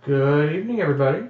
Good evening, everybody.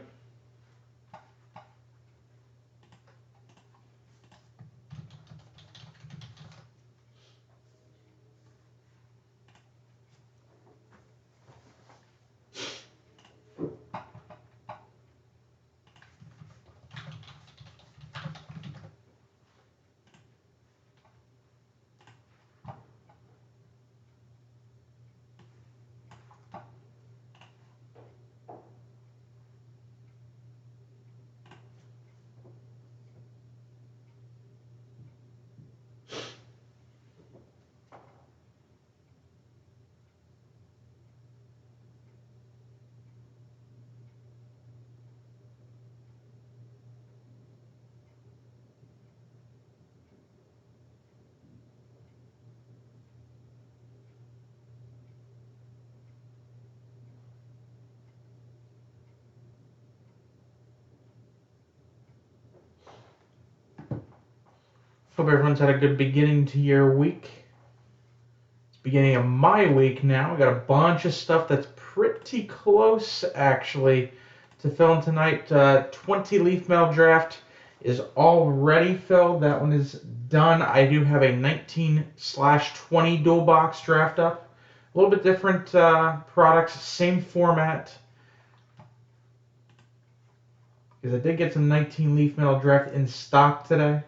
Hope everyone's had a good beginning to your week. It's beginning of my week now. We got a bunch of stuff that's pretty close, actually, to fill in tonight. 20 leaf metal draft is already filled. That one is done. I do have a 19/20 dual box draft up. A little bit different products, same format. Because I did get some 19 leaf metal draft in stock today.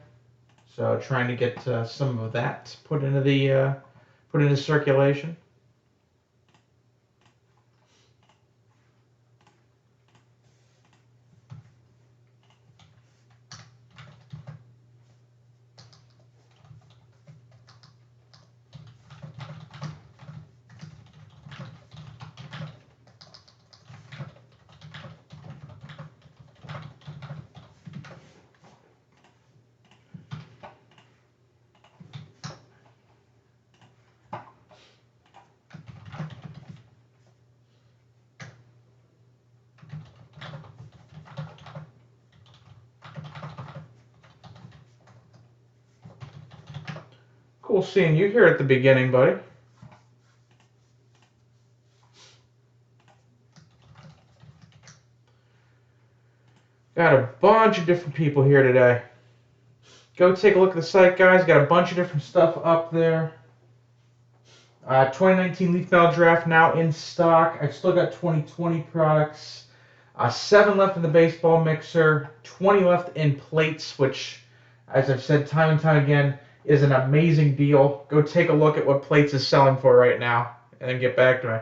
So trying to get some of that put into circulation. Cool seeing you here at the beginning, buddy. Got a bunch of different people here today. Go take a look at the site, guys. Got a bunch of different stuff up there. 2019 Leaf Metal Draft now in stock. I've still got 2020 products. 7 left in the baseball mixer. 20 left in plates, which, as I've said time and time again, is an amazing deal. Go take a look at what plates is selling for right now, and then get back to me.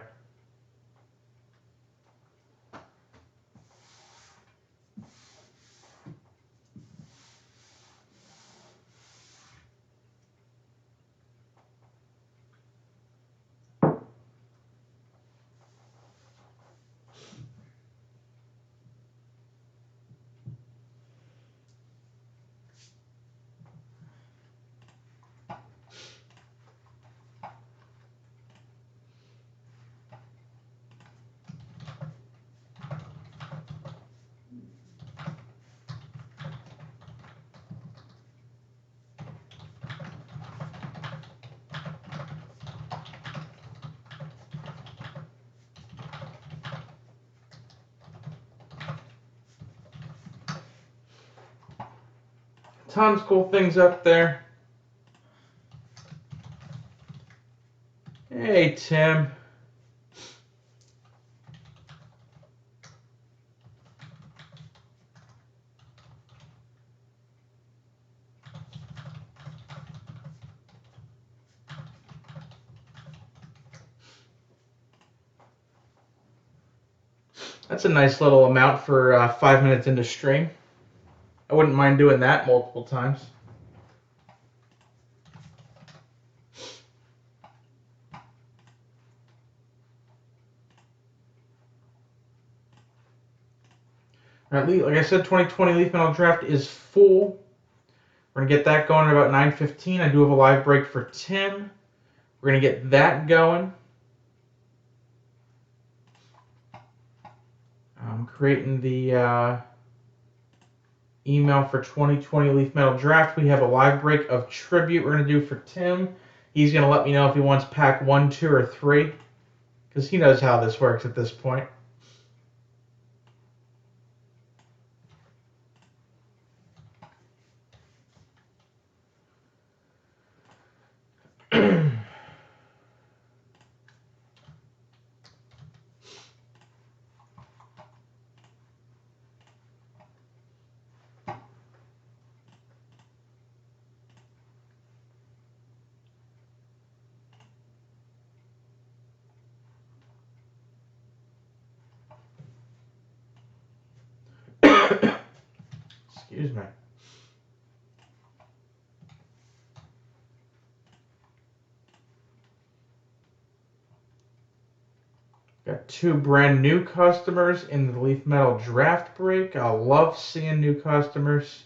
Tons of cool things up there. Hey, Tim. That's a nice little amount for 5 minutes into stream. I wouldn't mind doing that multiple times. All right, like I said, 2020 Leaf Metal Draft is full. We're going to get that going at about 9:15. I do have a live break for Tim. We're going to get that going. I'm creating the email for 2020 Leaf Metal Draft. We have a live break of tribute we're going to do for Tim. He's going to let me know if he wants pack 1, 2, or 3, because he knows how this works at this point. Excuse me. Got 2 brand new customers in the Leaf Metal Draft Break. I love seeing new customers.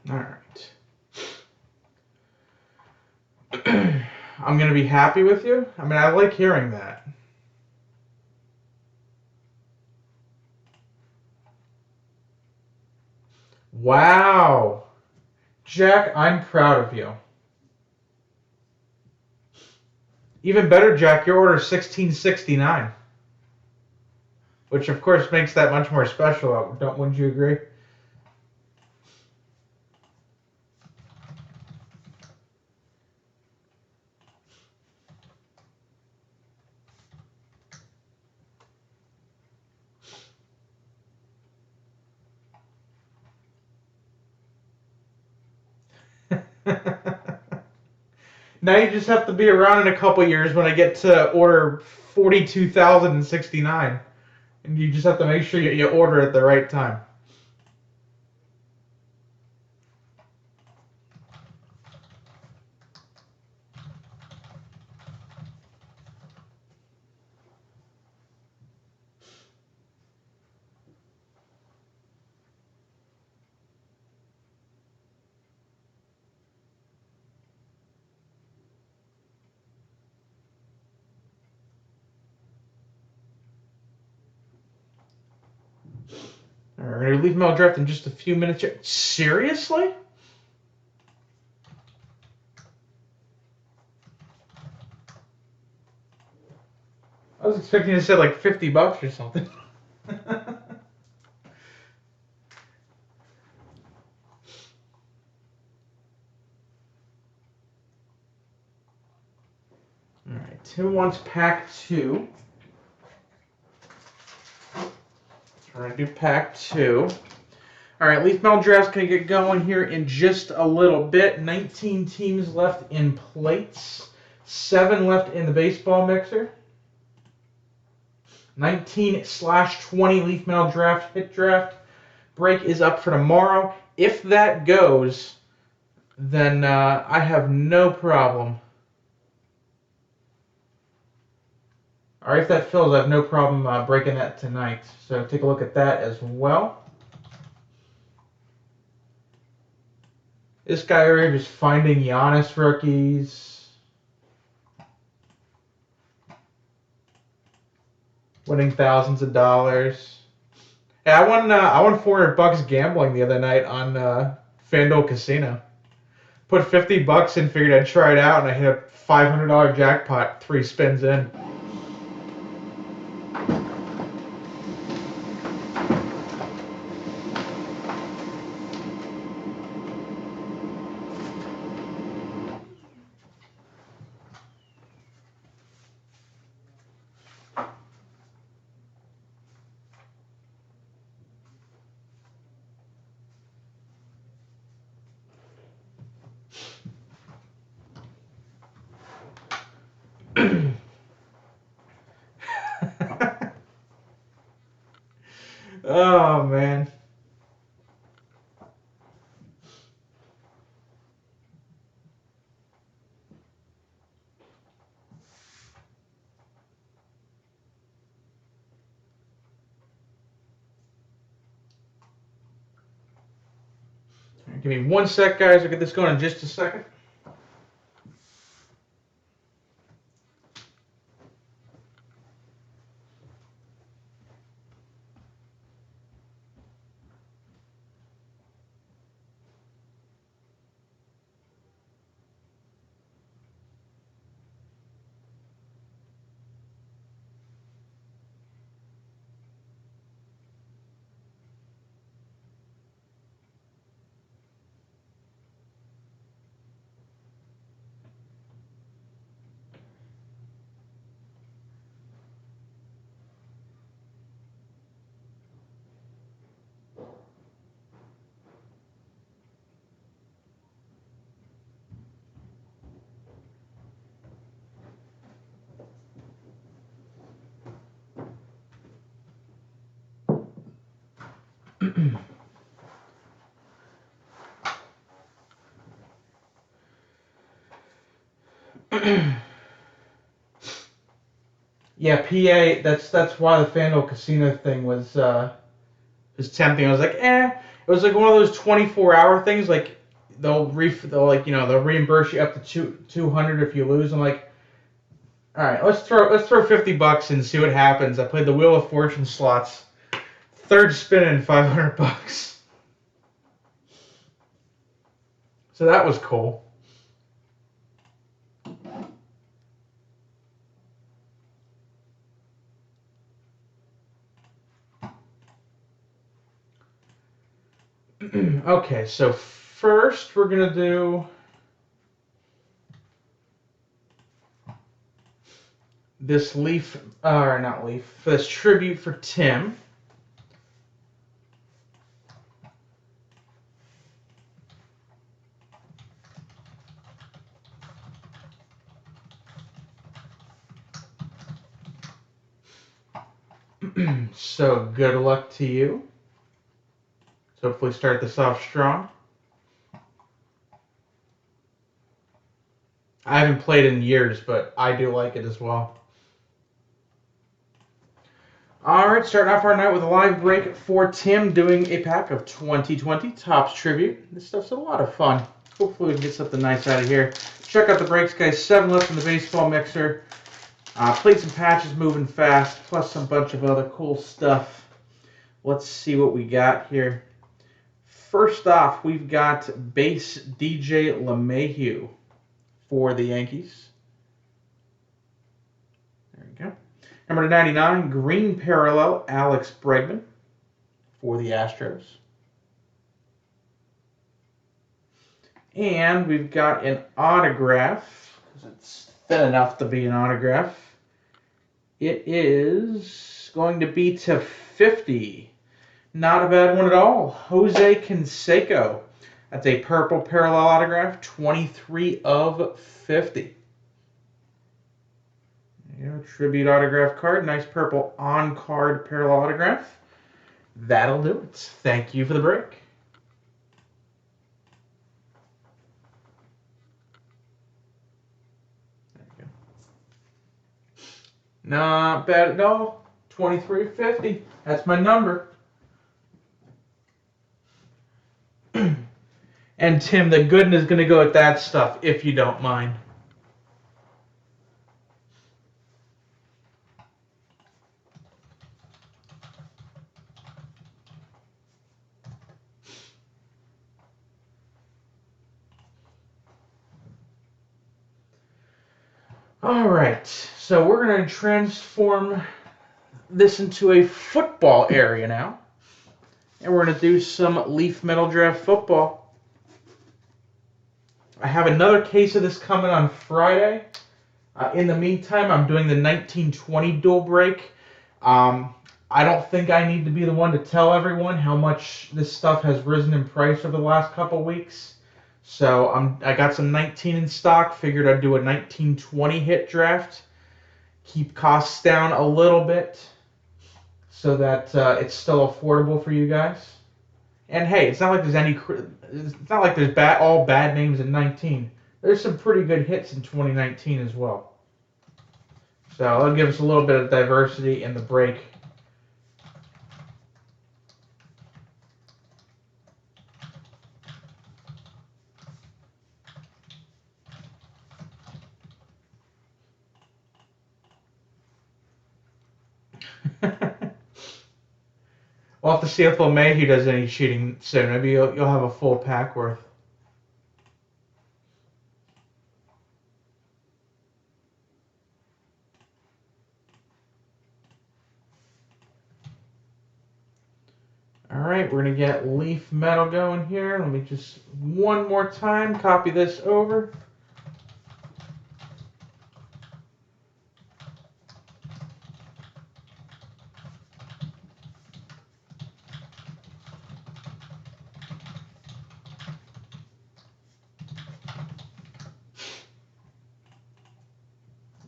All right. I'm going to be happy with you. I mean, I like hearing that. Wow. Jack, I'm proud of you. Even better, Jack, your order is $16.69. Which, of course, makes that much more special. Wouldn't you agree? Now you just have to be around in a couple years when I get to order 42,069, and you just have to make sure you order at the right time. All right, we're gonna leave mail draft in just a few minutes. Seriously? I was expecting to say like $50 or something. All right, Tim wants pack 2. We're gonna do pack 2. All right, Leaf Metal Draft's gonna get going here in just a little bit. 19 teams left in plates, 7 left in the baseball mixer. 19/20 Leaf Metal Draft hit draft break is up for tomorrow. If that goes, then I have no problem. Or if that fills, I have no problem breaking that tonight. So take a look at that as well. This guy right here just finding Giannis rookies. Winning thousands of dollars. Hey, I won $400 gambling the other night on FanDuel Casino. Put $50 in, figured I'd try it out, and I hit a $500 jackpot 3 spins in. Oh, man. Give me 1 sec, guys. I'll get this going in just a second. Yeah, PA. That's why the FanDuel Casino thing was tempting. I was like, eh. It was like one of those 24-hour things. Like they'll like they'll reimburse you up to 200 if you lose. I'm like, all right, let's throw $50 and see what happens. I played the Wheel of Fortune slots. Third spin in $500. So that was cool. Okay, so first we're gonna do this leaf, or not leaf, this tribute for Tim. So good luck to you. So hopefully start this off strong. I haven't played in years, but I do like it as well. Alright, starting off our night with a live break for Tim, doing a pack of 2020 Topps Tribute. This stuff's a lot of fun. Hopefully we can get something nice out of here. Check out the breaks, guys. 7 left in the baseball mixer. Plates and patches moving fast, plus some bunch of other cool stuff. Let's see what we got here. First off, we've got base DJ LeMahieu for the Yankees. There we go. Number 99, green parallel, Alex Bregman for the Astros. And we've got an autograph, because it's thin enough to be an autograph. It is going to be to 50. Not a bad one at all. Jose Canseco. That's a purple parallel autograph, 23 of 50. Tribute autograph card. Nice purple on-card parallel autograph. That'll do it. Thank you for the break. There you go. Not bad at all. 23.50. That's my number. And Tim, the goodness is going to go with that stuff, if you don't mind. All right, so we're going to transform this into a football area now. And we're going to do some Leaf Metal Draft football. I have another case of this coming on Friday. In the meantime, I'm doing the 1920 dual break. I don't think I need to be the one to tell everyone how much this stuff has risen in price over the last couple weeks. So I got some 19 in stock. Figured I'd do a 1920 hit draft. Keep costs down a little bit so that it's still affordable for you guys. And hey, it's not like there's all bad names in 19. There's some pretty good hits in 2019 as well. So that'll give us a little bit of diversity in the break. We'll have to see if LeMahieu does any cheating soon. Maybe you'll have a full pack worth. All right, we're going to get Leaf Metal going here. Let me just one more time copy this over.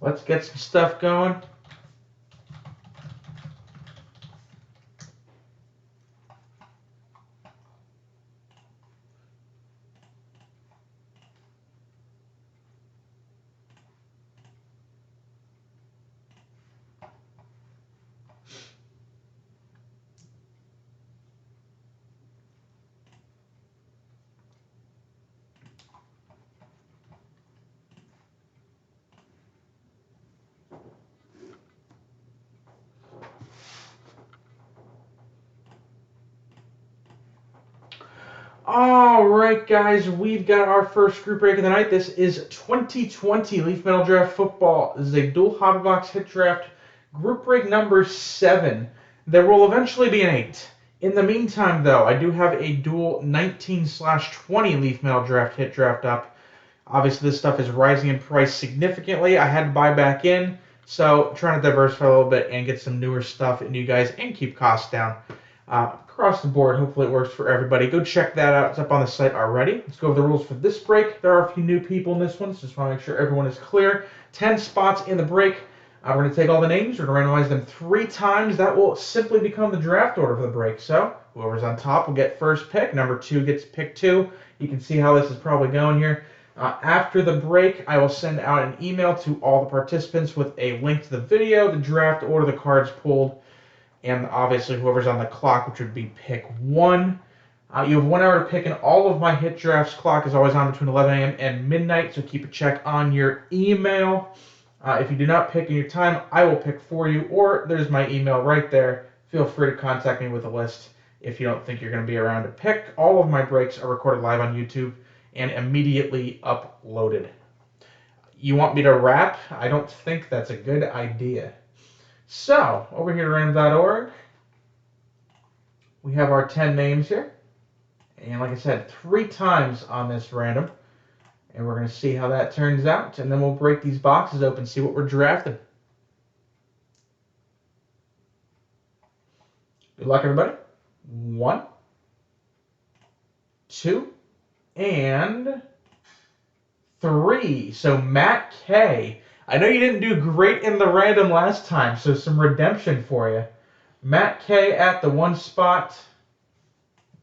Let's get some stuff going. All right, guys, we've got our first group break of the night. This is 2020 Leaf Metal Draft Football. This is a dual hobby box hit draft group break number 7. There will eventually be an 8. In the meantime, though, I do have a dual 19/20 Leaf Metal Draft hit draft up. Obviously, this stuff is rising in price significantly. I had to buy back in, so trying to diversify a little bit and get some newer stuff into you guys and keep costs down. Across the board, hopefully it works for everybody. Go check that out. It's up on the site already. Let's go over the rules for this break. There are a few new people in this one, so just want to make sure everyone is clear. 10 spots in the break. We're going to take all the names. We're going to randomize them 3 times. That will simply become the draft order for the break. So whoever's on top will get first pick. Number 2 gets pick 2. You can see how this is probably going here. After the break, I will send out an email to all the participants with a link to the video, the draft order, the cards pulled, and obviously whoever's on the clock, which would be pick 1. You have 1 hour to pick, and all of my hit drafts clock is always on between 11 a.m. and midnight, so keep a check on your email. If you do not pick in your time, I will pick for you, or there's my email right there. Feel free to contact me with a list if you don't think you're going to be around to pick. All of my breaks are recorded live on YouTube and immediately uploaded. You want me to rap? I don't think that's a good idea. So, over here at random.org, we have our 10 names here. And like I said, 3 times on this random. And we're going to see how that turns out. And then we'll break these boxes open, see what we're drafting. Good luck, everybody. 1, 2, and 3. So Matt K. I know you didn't do great in the random last time, so some redemption for you. Matt K at the 1 spot.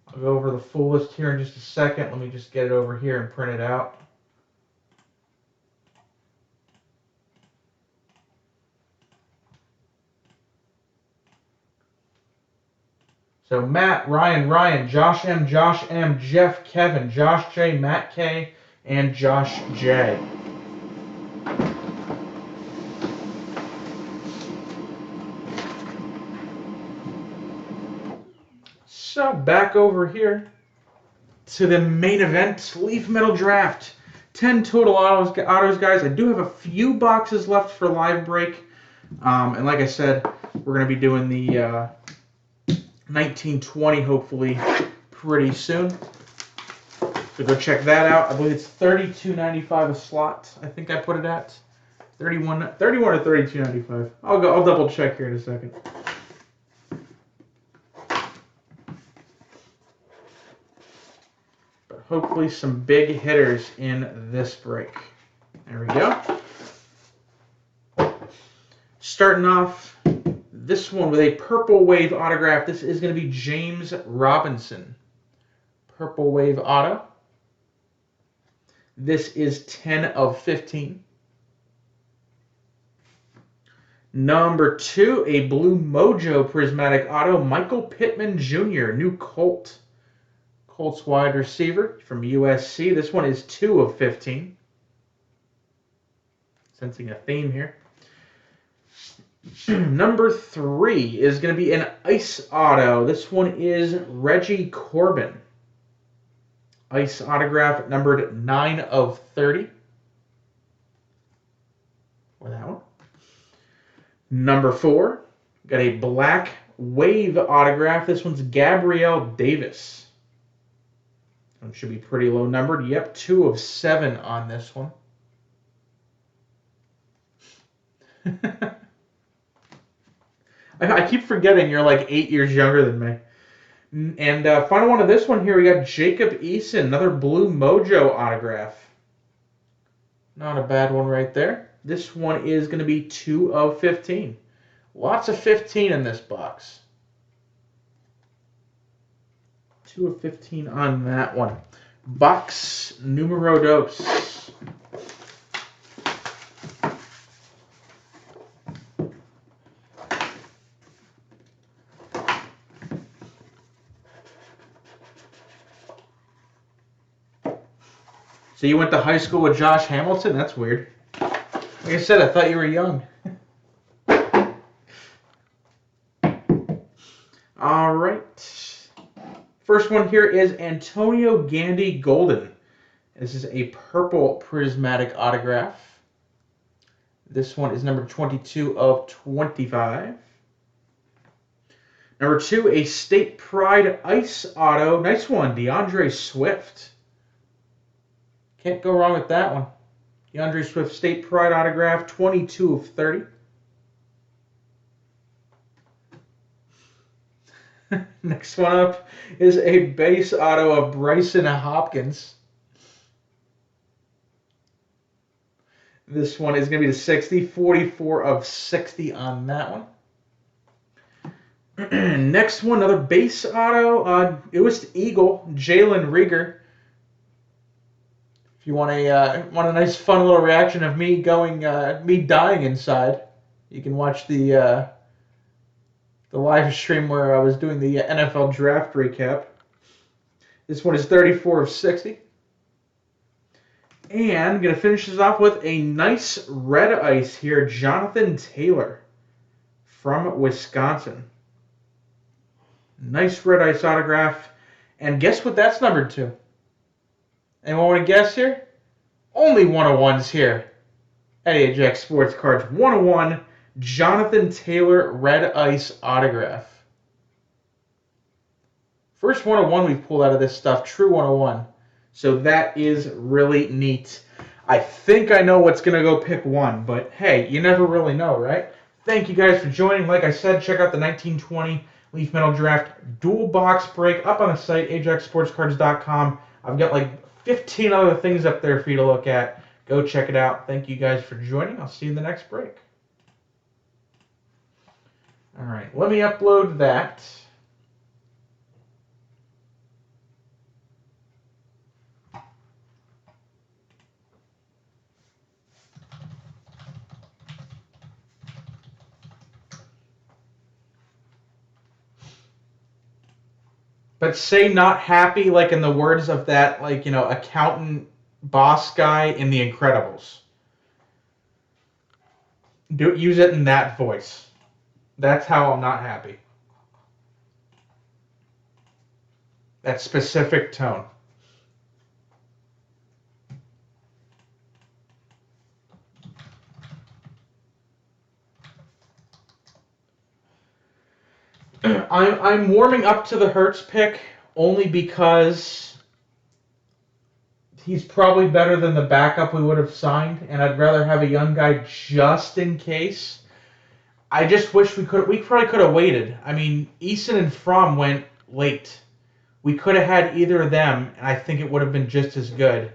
I'll go over the full list here in just a second. Let me just get it over here and print it out. So Matt, Ryan, Josh M, Jeff, Kevin, Josh J, Matt K, and Josh J. So back over here to the main event, Leaf Metal Draft. 10 total autos, guys. I do have a few boxes left for live break. And like I said, we're going to be doing the 1920 hopefully pretty soon. So go check that out. I believe it's $32.95 a slot. I think I put it at 31 or $32.95. I'll double check here in a second. But hopefully some big hitters in this break. There we go. Starting off this one with a Purple Wave autograph. This is going to be James Robinson. Purple Wave auto. This is 10 of 15. Number 2, a Blue Mojo Prismatic auto. Michael Pittman Jr., new Colts wide receiver from USC. This one is 2 of 15. Sensing a theme here. Number 3 is going to be an Ice auto. This one is Reggie Corbin. Ice autograph numbered 9 of 30. For that one. Number 4, got a Black Wave autograph. This one's Gabrielle Davis. It should be pretty low numbered. Yep, 2 of 7 on this one. I keep forgetting you're like 8 years younger than me. And final one of this one here, we got Jacob Eason, another Blue Mojo autograph. Not a bad one right there. This one is going to be 2 of 15. Lots of 15 in this box. 2 of 15 on that one. Box numero dos. So you went to high school with Josh Hamilton? That's weird. Like I said, I thought you were young. All right. First one here is Antonio Gandy Golden. This is a purple prismatic autograph. This one is number 22 of 25. Number 2, a State Pride Ice Auto. Nice one, DeAndre Swift. Can't go wrong with that one. DeAndre Swift State Pride autograph, 22 of 30. Next one up is a base auto of Bryson Hopkins. This one is going to be the 60, 44 of 60 on that one. Next one, another base auto. It was Eagle, Jalen Rieger. If you want a nice fun little reaction of me dying inside, you can watch the live stream where I was doing the NFL draft recap. This one is 34 of 60. And I'm going to finish this off with a nice red ice here, Jonathan Taylor from Wisconsin. Nice red ice autograph. And guess what that's numbered to? Anyone want to guess here? Only 101s here at Ajax Sports Cards. 101, Jonathan Taylor red ice autograph. First 101 we've pulled out of this stuff, true 101. So that is really neat. I think I know what's going to go pick one, but hey, you never really know, right? Thank you guys for joining. Like I said, check out the 1920 Leaf Metal Draft dual box break up on the site, ajaxsportscards.com. I've got like 15 other things up there for you to look at. Go check it out. Thank you guys for joining. I'll see you in the next break. All right, let me upload that. But say not happy, like in the words of that, like, accountant boss guy in The Incredibles. Use it in that voice. That's how I'm not happy. That specific tone. I'm warming up to the Hurts pick only because he's probably better than the backup we would have signed, and I'd rather have a young guy just in case. I just wish we probably could have waited. I mean, Eason and Fromm went late. We could have had either of them, and I think it would have been just as good.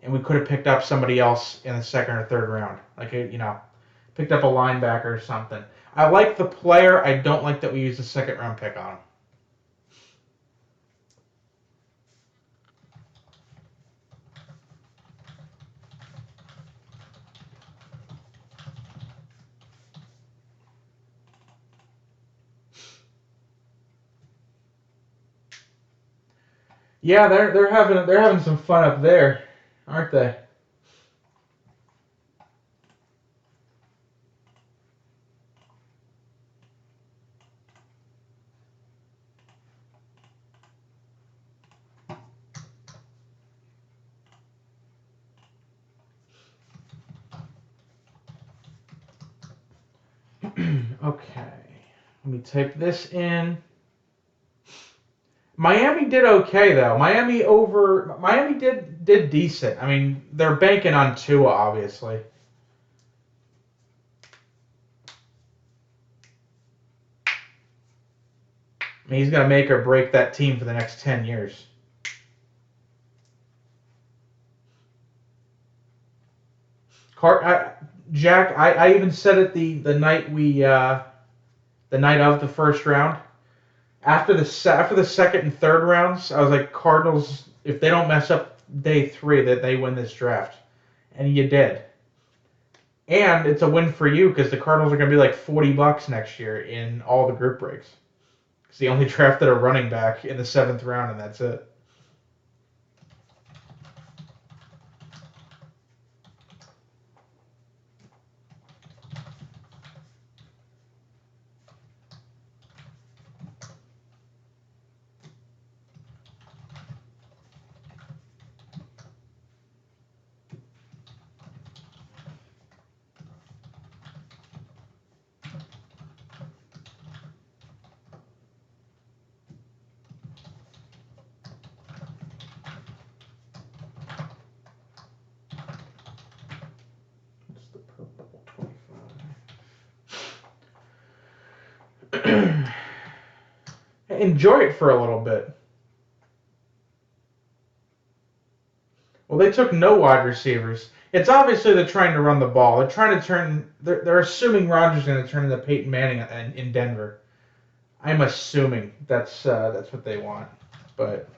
And we could have picked up somebody else in the second or third round. Like, picked up a linebacker or something. I like the player. I don't like that we used a second round pick on him. Yeah, they're having some fun up there, aren't they? Okay, let me type this in. Miami did okay though. Miami did decent. I mean, they're banking on Tua, obviously. I mean, he's gonna make or break that team for the next 10 years. Jack, I even said it the night the night of the first round. After the second and third rounds, I was like, Cardinals, if they don't mess up day 3, that they win this draft, and you did. And it's a win for you because the Cardinals are going to be like $40 next year in all the group breaks. Because they only drafted a running back in the 7th round, and that's it. Enjoy it for a little bit. Well, they took no wide receivers. It's obviously they're trying to run the ball. They're trying to turn. They're assuming Rodgers is going to turn into Peyton Manning in Denver. I'm assuming that's what they want, but.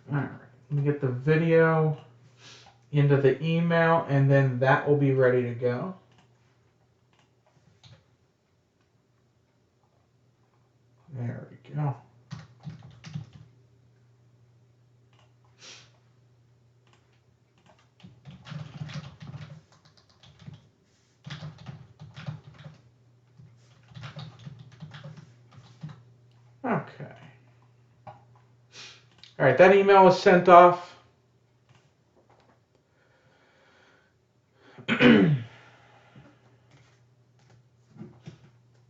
Alright, let me get the video into the email, and then that will be ready to go. There we go. Okay. Alright, that email was sent off. I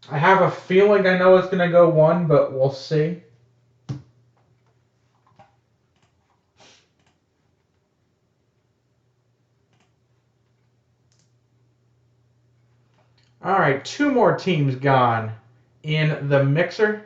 have a feeling I know it's going to go 1, but we'll see. All right, 2 more teams gone in the mixer.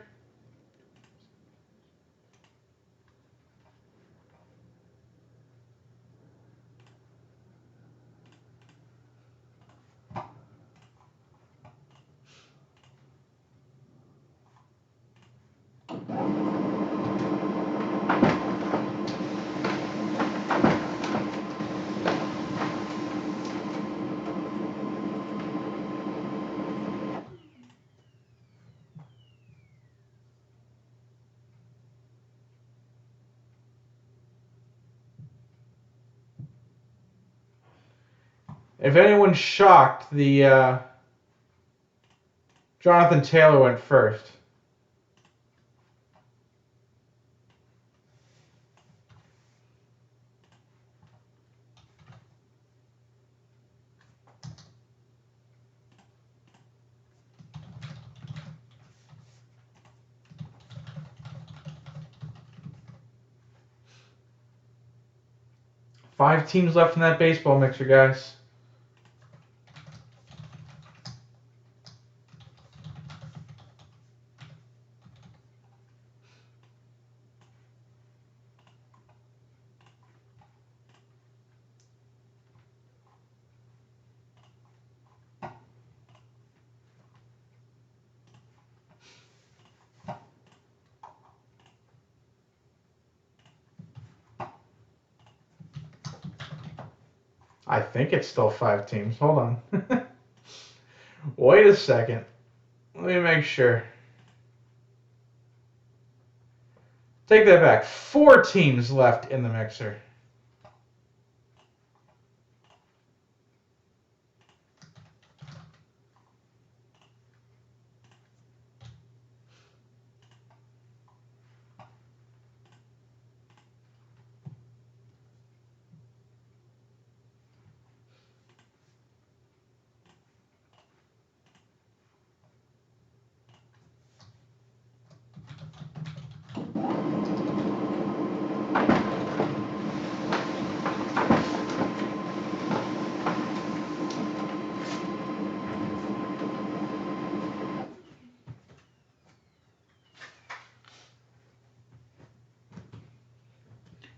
If anyone's shocked, the Jonathan Taylor went first. Five teams left in that baseball mixer, guys. I think it's still 5 teams. Hold on. Wait a second. Let me make sure. Take that back. 4 teams left in the mixer.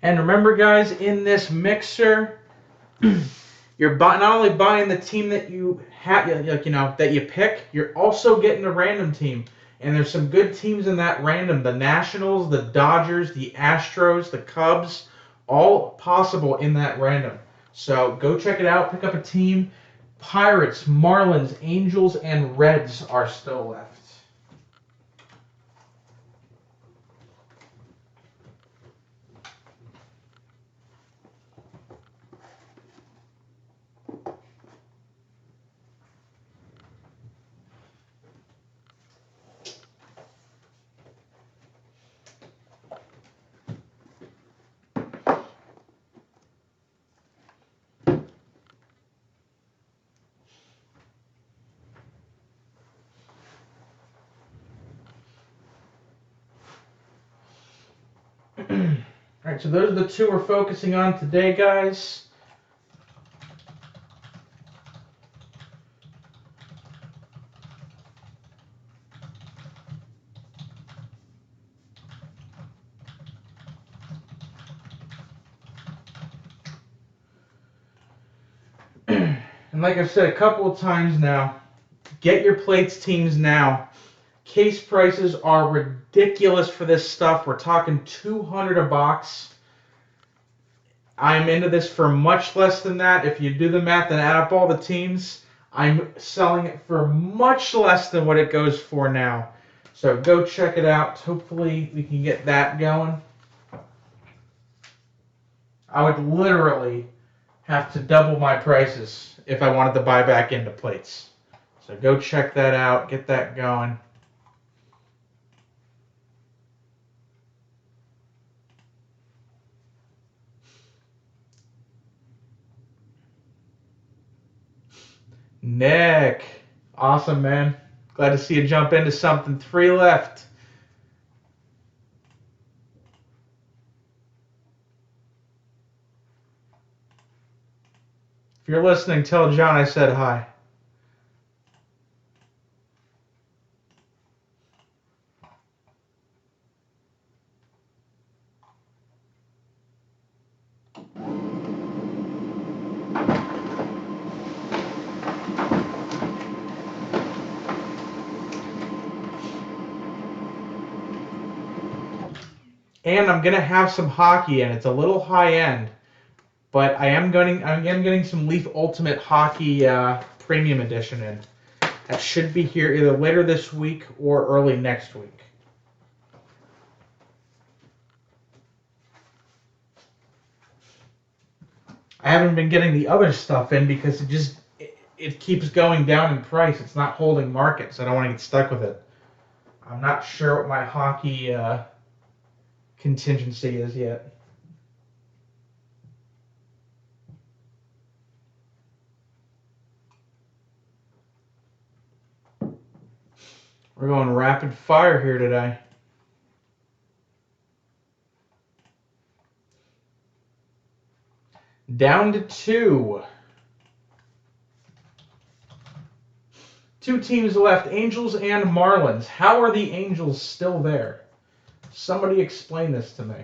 And remember, guys, in this mixer, you're not only buying the team that you have, that you pick, you're also getting a random team. And there's some good teams in that random. The Nationals, the Dodgers, the Astros, the Cubs, all possible in that random. So go check it out. Pick up a team. Pirates, Marlins, Angels, and Reds are still left. Alright, so those are the two we're focusing on today, guys. And like I've said a couple of times now, get your plates teams now. Case prices are ridiculous for this stuff. We're talking $200 a box. I'm into this for much less than that. If you do the math and add up all the teams, I'm selling it for much less than what it goes for now. So go check it out. Hopefully we can get that going. I would literally have to double my prices if I wanted to buy back into plates. So go check that out, get that going. Nick, awesome, man. Glad to see you jump into something. 3 left. If you're listening, tell John I said hi. And I'm gonna have some hockey, and it's a little high end, but I am getting some Leaf Ultimate Hockey Premium Edition in. That should be here either later this week or early next week. I haven't been getting the other stuff in because it keeps going down in price. It's not holding market, so I don't want to get stuck with it. I'm not sure what my hockey contingency is yet. We're going rapid fire here today. Down to 2. 2 teams left, Angels and Marlins. How are the Angels still there? Somebody explain this to me.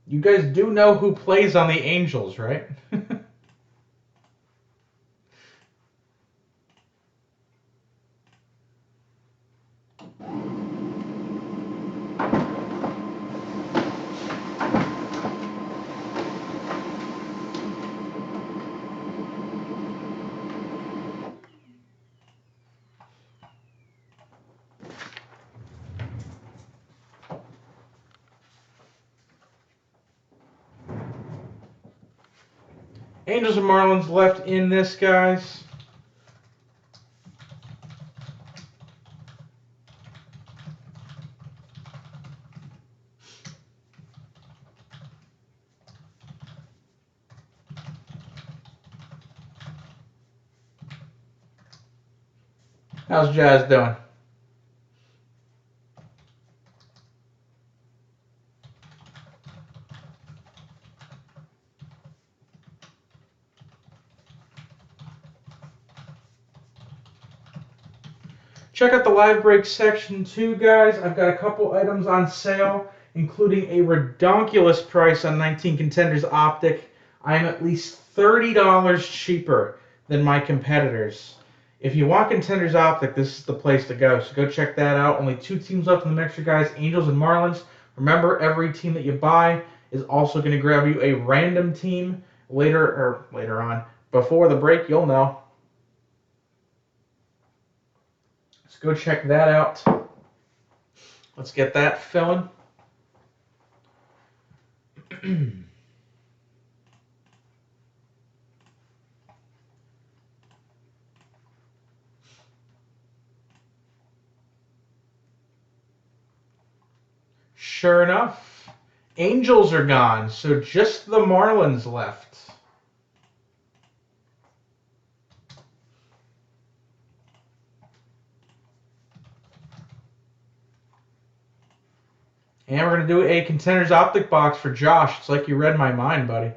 You guys do know who plays on the Angels, right? Angels and Marlins left in this, guys. How's Jazz doing? Check out the live break section too, guys. I've got a couple items on sale, including a redonkulous price on 19 Contenders Optic. I'm at least $30 cheaper than my competitors. If you want Contenders Optic, this is the place to go. So go check that out. Only 2 teams left in the mixer, guys. Angels and Marlins. Remember, every team that you buy is also going to grab you a random team later on. Before the break, you'll know. Let's go check that out. Let's get that filling. Sure enough, Angels are gone, so just the Marlins left. And we're going to do a Contenders Optic box for Josh. It's like you read my mind, buddy.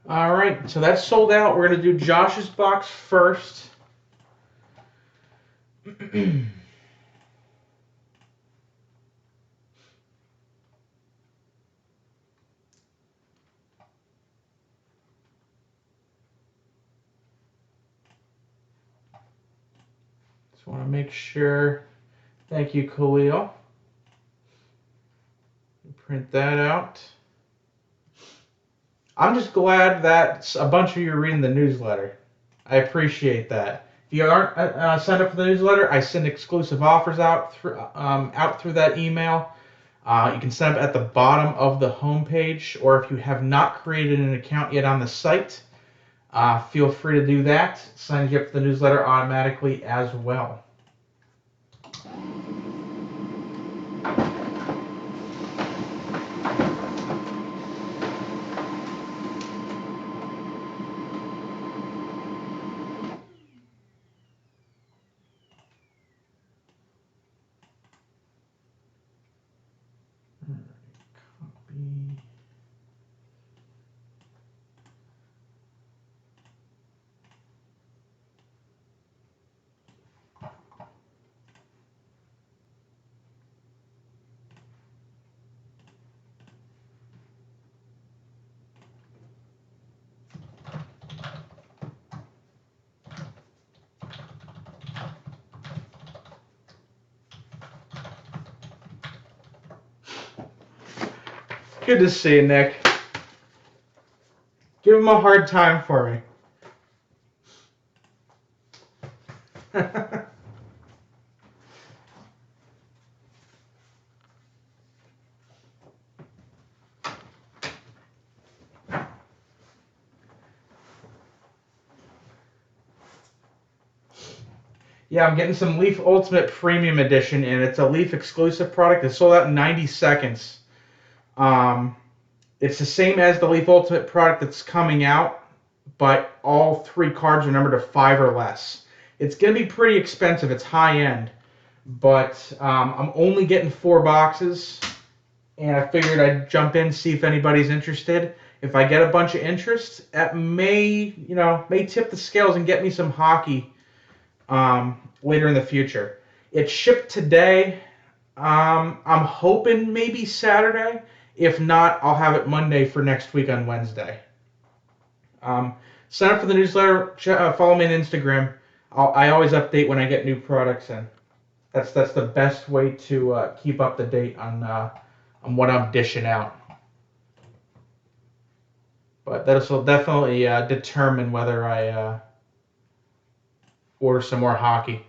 All right, so that's sold out. We're going to do Josh's box first. Just want to make sure. Thank you, Khalil. Print that out. I'm just glad that a bunch of you are reading the newsletter. I appreciate that. If you aren't signed up for the newsletter, I send exclusive offers out through that email. You can sign up at the bottom of the homepage, or if you have not created an account yet on the site, feel free to do that. Signs you up for the newsletter automatically as well. Copy. Good to see you, Nick. Give him a hard time for me. Yeah, I'm getting some Leaf Ultimate Premium Edition, and it's a Leaf exclusive product. It's sold out in 90 seconds. It's the same as the Leaf Ultimate product that's coming out, but all 3 cards are numbered to 5 or less. It's going to be pretty expensive. It's high end, but I'm only getting 4 boxes, and I figured I'd jump in, see if anybody's interested. If I get a bunch of interest, that may tip the scales and get me some hockey later in the future. It's shipped today. I'm hoping maybe Saturday. If not, I'll have it Monday for next week on Wednesday. Sign up for the newsletter. Follow me on Instagram. I always update when I get new products in. That's the best way to keep up to date on what I'm dishing out. But that will definitely determine whether I order some more hockey.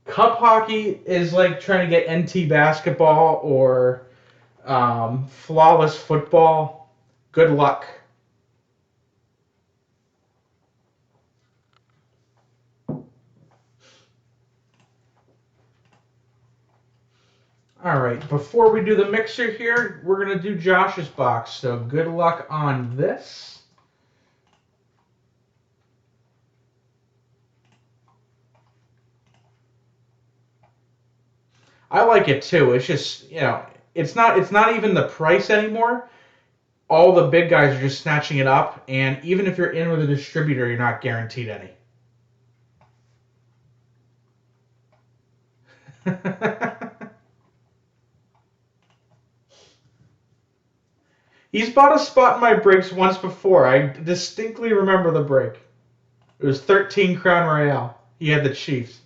Cup hockey is like trying to get NT basketball or flawless football. Good luck. All right, before we do the mixer here, we're going to do Josh's box. So good luck on this. I like it too. It's just, It's not even the price anymore. All the big guys are just snatching it up, and even if you're in with a distributor, you're not guaranteed any. He's bought a spot in my breaks once before. I distinctly remember the break. It was 13 Crown Royale. He had the Chiefs.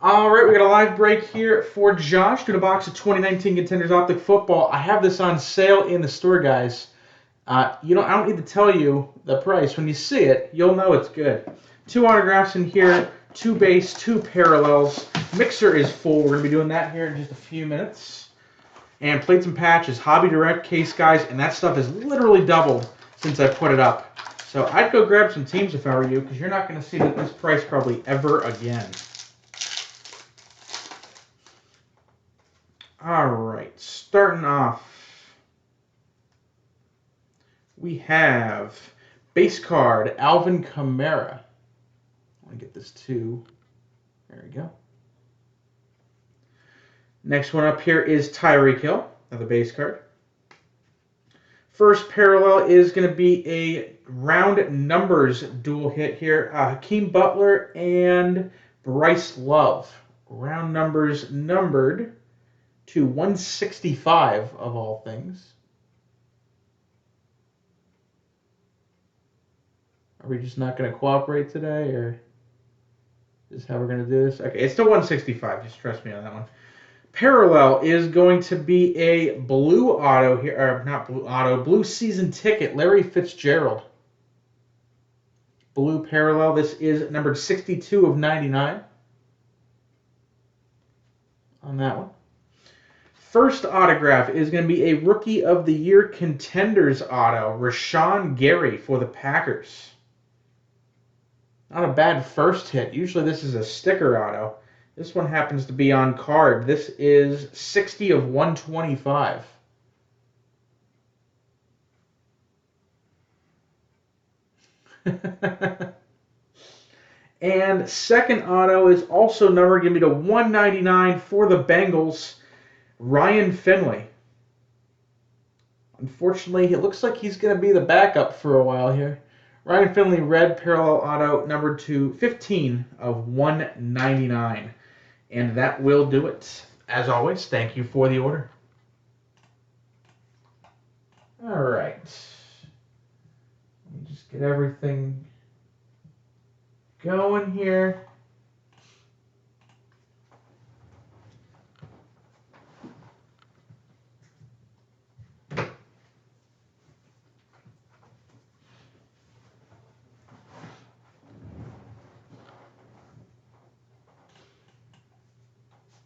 All right, we got a live break here for Josh. Doing a box of 2019 Contenders Optic Football. I have this on sale in the store, guys. I don't need to tell you the price. When you see it, you'll know it's good. 2 autographs in here, 2 base, 2 parallels. Mixer is full. We're going to be doing that here in just a few minutes. And plates and patches, Hobby Direct case, guys, and that stuff has literally doubled since I put it up. So I'd go grab some teams if I were you, because you're not going to see that this price probably ever again. All right, starting off, we have base card, Alvin Kamara. Let me get this too. There we go. Next one up here is Tyreek Hill, another base card. First parallel is going to be a round numbers dual hit here. Hakeem Butler and Bryce Love. Round numbers numbered to 165 of all things. Are we just not going to cooperate today, or is how we're going to do this? Okay, it's still 165. Just trust me on that one. Parallel is going to be a blue auto here, or not blue auto, blue season ticket, Larry Fitzgerald. Blue parallel. This is numbered 62 of 99 on that one. First autograph is going to be a Rookie of the Year Contenders auto, Rashawn Gary for the Packers. Not a bad first hit. Usually this is a sticker auto. This one happens to be on card. This is 60 of 125. And second auto is also numbered, give me to 199 for the Bengals, Ryan Finley. Unfortunately, it looks like he's going to be the backup for a while here. Ryan Finley, red parallel auto, numbered to 15 of 199. And that will do it. As always, thank you for the order. All right. Let me just get everything going here.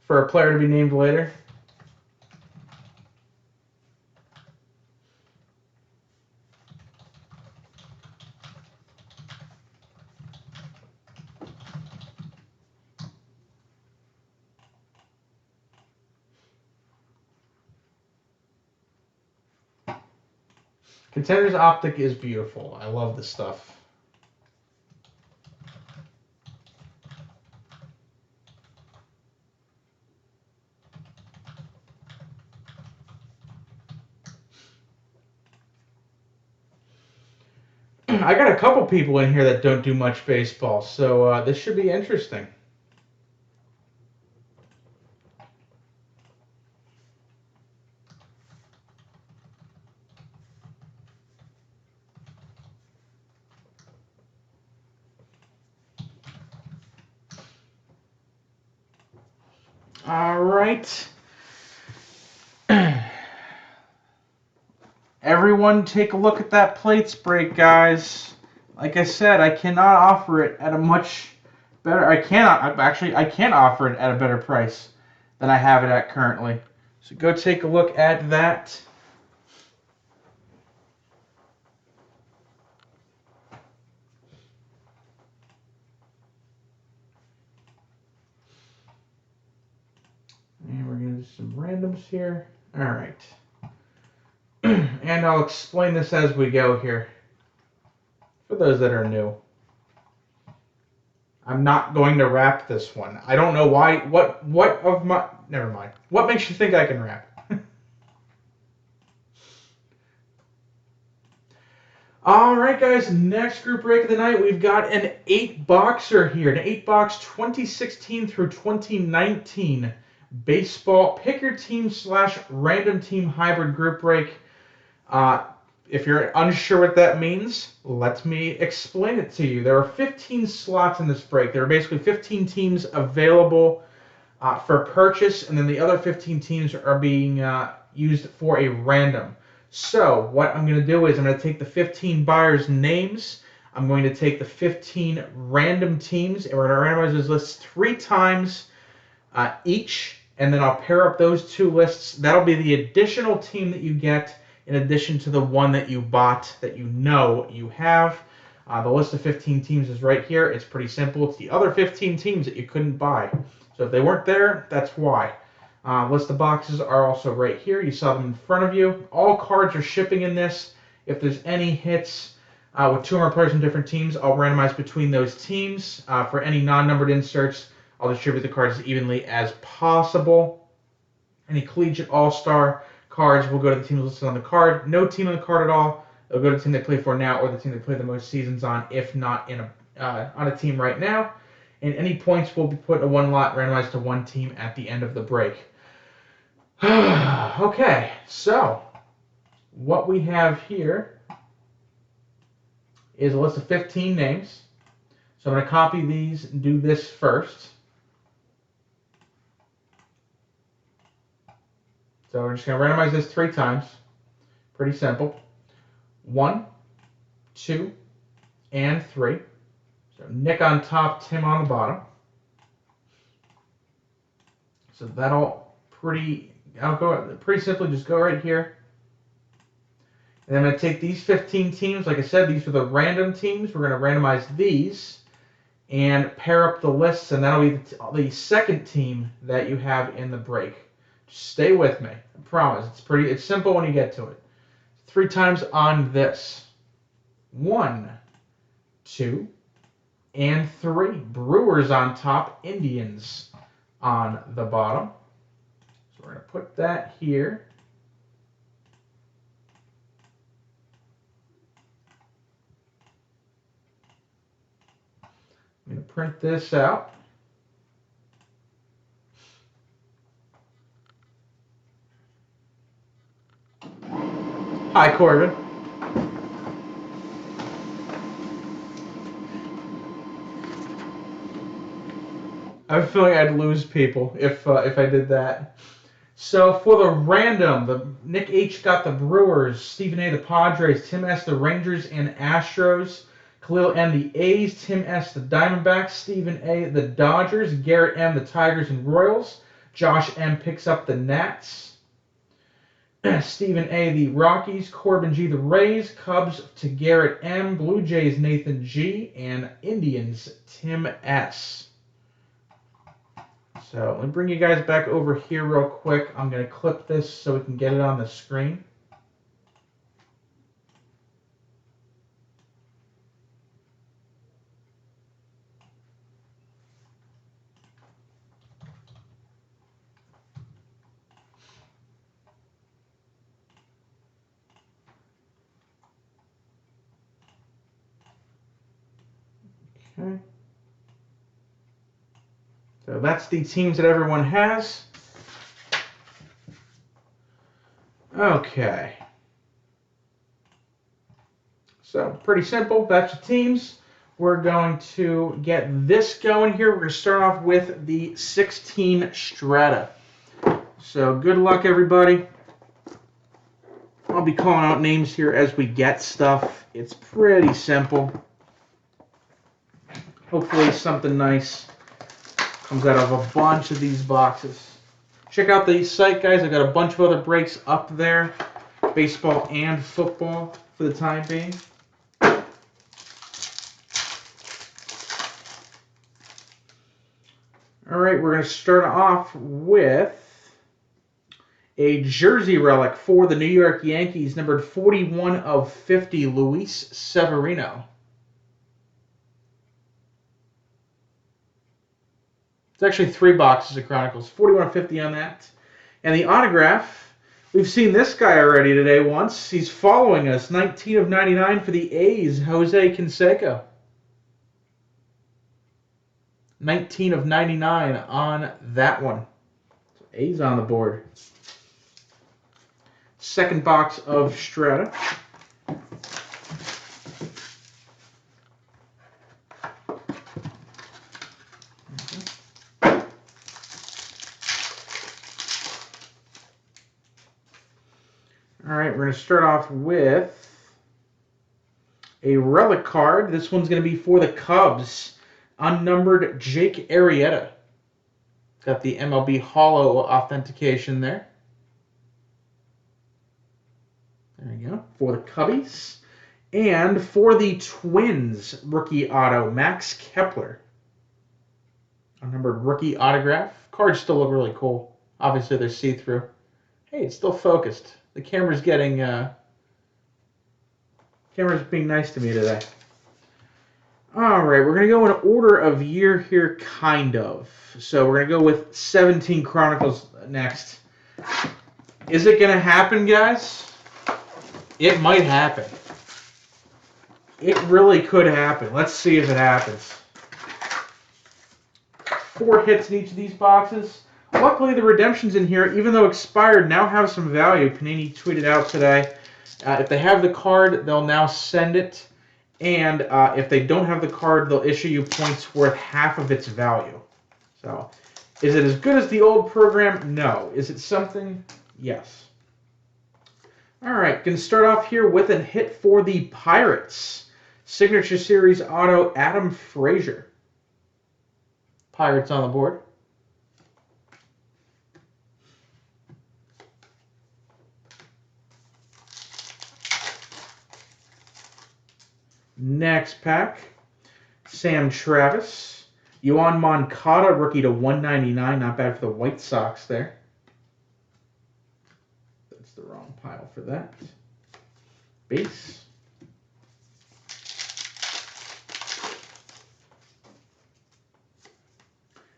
For a player to be named later. Contenders Optic is beautiful. I love this stuff. I got a couple people in here that don't do much baseball, so this should be interesting. All right. Everyone take a look at that plates break, guys. Like I said, I cannot offer it at a much better... I can't offer it at a better price than I have it at currently. So go take a look at that. And we're going to do some randoms here. All right. And I'll explain this as we go here. For those that are new. I'm not going to wrap this one. I don't know why. What of my... never mind. What makes you think I can rap? All right, guys, next group break of the night, we've got an 8-boxer here, an 8-box 2016 through 2019 baseball pick your team / random team hybrid group break. If you're unsure what that means, let me explain it to you. There are 15 slots in this break. There are basically 15 teams available for purchase, and then the other 15 teams are being used for a random. So what I'm going to do is I'm going to take the 15 buyers' names. I'm going to take the 15 random teams, and we're going to randomize those lists 3 times each, and then I'll pair up those 2 lists. That'll be the additional team that you get in addition to the one that you bought that you know you have. The list of 15 teams is right here. It's pretty simple. It's the other 15 teams that you couldn't buy. So if they weren't there, that's why. List of boxes are also right here. You saw them in front of you. All cards are shipping in this. If there's any hits with 2 or more players from different teams, I'll randomize between those teams. For any non-numbered inserts, I'll distribute the cards as evenly as possible. Any collegiate all-star cards will go to the teams listed on the card. No team on the card at all. It'll go to the team they play for now or the team they play the most seasons on, if not in on a team right now. And any points will be put in a 1 lot randomized to 1 team at the end of the break. Okay, so what we have here is a list of 15 names. So I'm going to copy these and do this first. So we're just going to randomize this 3 times. Pretty simple. 1, 2, and 3. So Nick on top, Tim on the bottom. So I'll go pretty simply, just go right here. And I'm going to take these 15 teams. Like I said, these are the random teams. We're going to randomize these and pair up the lists, and that'll be the second team that you have in the break. Just stay with me. I promise. It's simple when you get to it. 3 times on this. 1, 2, and 3. Brewers on top, Indians on the bottom. So we're going to put that here. I'm going to print this out. Hi, Corbin. I have a feeling I'd lose people if I did that. So for the random, Nick H got the Brewers, Stephen A the Padres, Tim S the Rangers and Astros, Khalil M the A's, Tim S the Diamondbacks, Stephen A the Dodgers, Garrett M the Tigers and Royals, Josh M picks up the Nats, Stephen A the Rockies, Corbin G the Rays, Cubs to Garrett M, Blue Jays Nathan G, and Indians Tim S. So let me bring you guys back over here real quick. I'm going to clip this so we can get it on the screen. Okay. So that's the teams that everyone has. Okay. So pretty simple. That's the teams. We're going to get this going here. We're going to start off with the 16 strata. So good luck, everybody. I'll be calling out names here as we get stuff. It's pretty simple. Hopefully something nice comes out of a bunch of these boxes. Check out the site, guys. I've got a bunch of other breaks up there. Baseball and football for the time being. All right, we're going to start off with a jersey relic for the New York Yankees, numbered 41 of 50, Luis Severino. What's actually 3 boxes of Chronicles. 41.50 on that. And the autograph, we've seen this guy already today once. He's following us. 19 of 99 for the A's, Jose Canseco. 19 of 99 on that one. So A's on the board. Second box of Strata. All right, we're going to start off with a relic card. This one's going to be for the Cubs. Unnumbered Jake Arrieta. Got the MLB Holo authentication there. There you go. For the Cubbies. And for the Twins, rookie auto, Max Kepler. Unnumbered rookie autograph. Cards still look really cool. Obviously, they're see-through. Hey, it's still focused. The camera's getting... camera's being nice to me today. All right, we're going to go in order of year here, kind of. So we're going to go with 17 Chronicles next. Is it going to happen, guys? It might happen. It really could happen. Let's see if it happens. 4 hits in each of these boxes. Luckily, the redemptions in here, even though expired, now have some value. Panini tweeted out today. If they have the card, they'll now send it. And if they don't have the card, they'll issue you points worth half of its value. So, is it as good as the old program? No. Is it something? Yes. All right, going to start off here with a hit for the Pirates. Signature Series auto, Adam Frazier. Pirates on the board. Next pack, Sam Travis. Yoan Moncada, rookie to 199. Not bad for the White Sox there. That's the wrong pile for that. Base.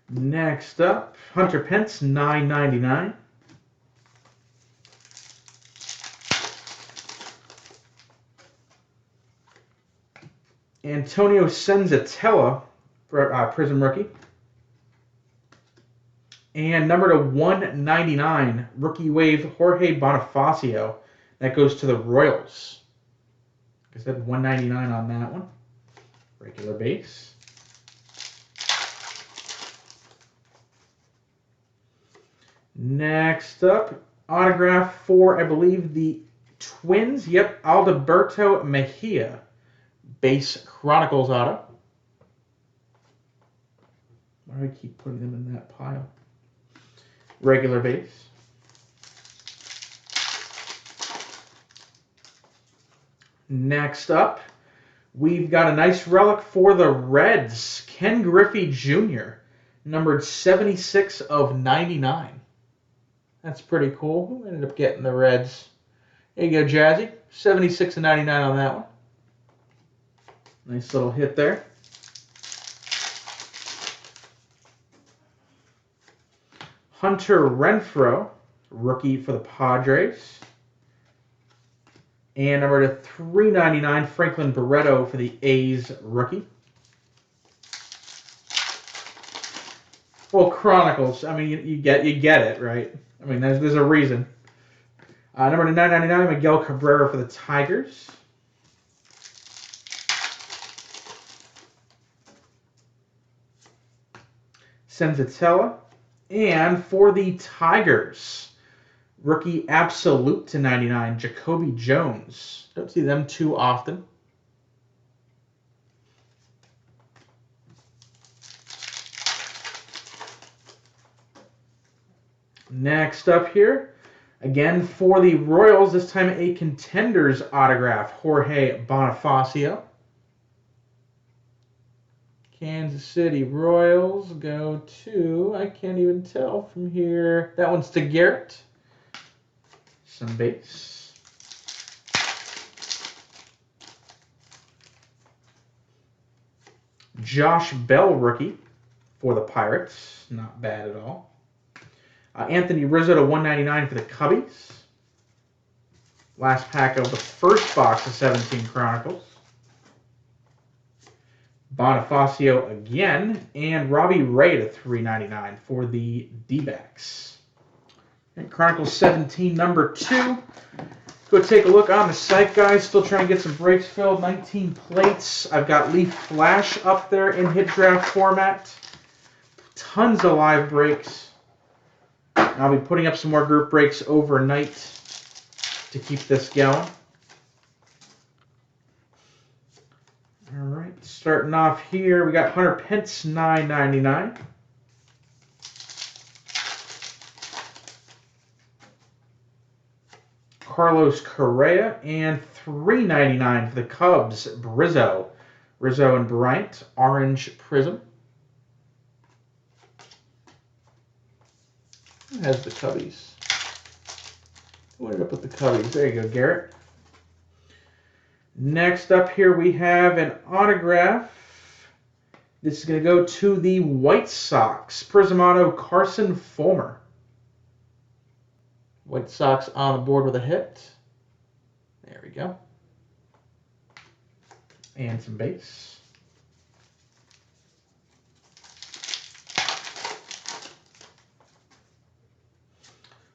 Next up, Hunter Pence, $9.99. Antonio Senzatella, Prism rookie. And number to 199, rookie wave, Jorge Bonifacio. That goes to the Royals. Like I said, 199 on that one. Regular base. Next up, autograph for, I believe, the Twins. Yep, Alberto Mejia. Base Chronicles auto. Why do I keep putting them in that pile? Regular base. Next up, we've got a nice relic for the Reds. Ken Griffey Jr., numbered 76 of 99. That's pretty cool. Who ended up getting the Reds? There you go, Jazzy. 76 of 99 on that one. Nice little hit there. Hunter Renfroe, rookie for the Padres. And number to 399, Franklin Barreto for the A's rookie. Well, Chronicles. I mean, you get it, right? I mean, there's a reason. Number to 999, Miguel Cabrera for the Tigers. Senzatella. And for the Tigers, rookie absolute to 99, Jacoby Jones. Don't see them too often. Next up here, again for the Royals, this time a Contenders autograph, Jorge Bonifacio. Kansas City Royals go to, I can't even tell from here. That one's to Garrett. Some base. Josh Bell, rookie for the Pirates. Not bad at all. Anthony Rizzo to 199 for the Cubbies. Last pack of the first box of 17 Chronicles. Bonifacio again, and Robbie Ray to 399 for the D-backs. And Chronicles 17, number 2. Go take a look on the site, guys. Still trying to get some breaks filled. 19 plates. I've got Leaf Flash up there in hit draft format. Tons of live breaks. I'll be putting up some more group breaks overnight to keep this going. All right, starting off here, we got Hunter Pence, $9.99. Carlos Correa, and $3.99 for the Cubs, Rizzo and Bryant, Orange Prism. Who has the Cubbies? Who ended up with the Cubbies? There you go, Garrett. Next up here we have an autograph. This is going to go to the White Sox. Prismato Carson Fulmer. White Sox on the board with a hit. There we go. And some base.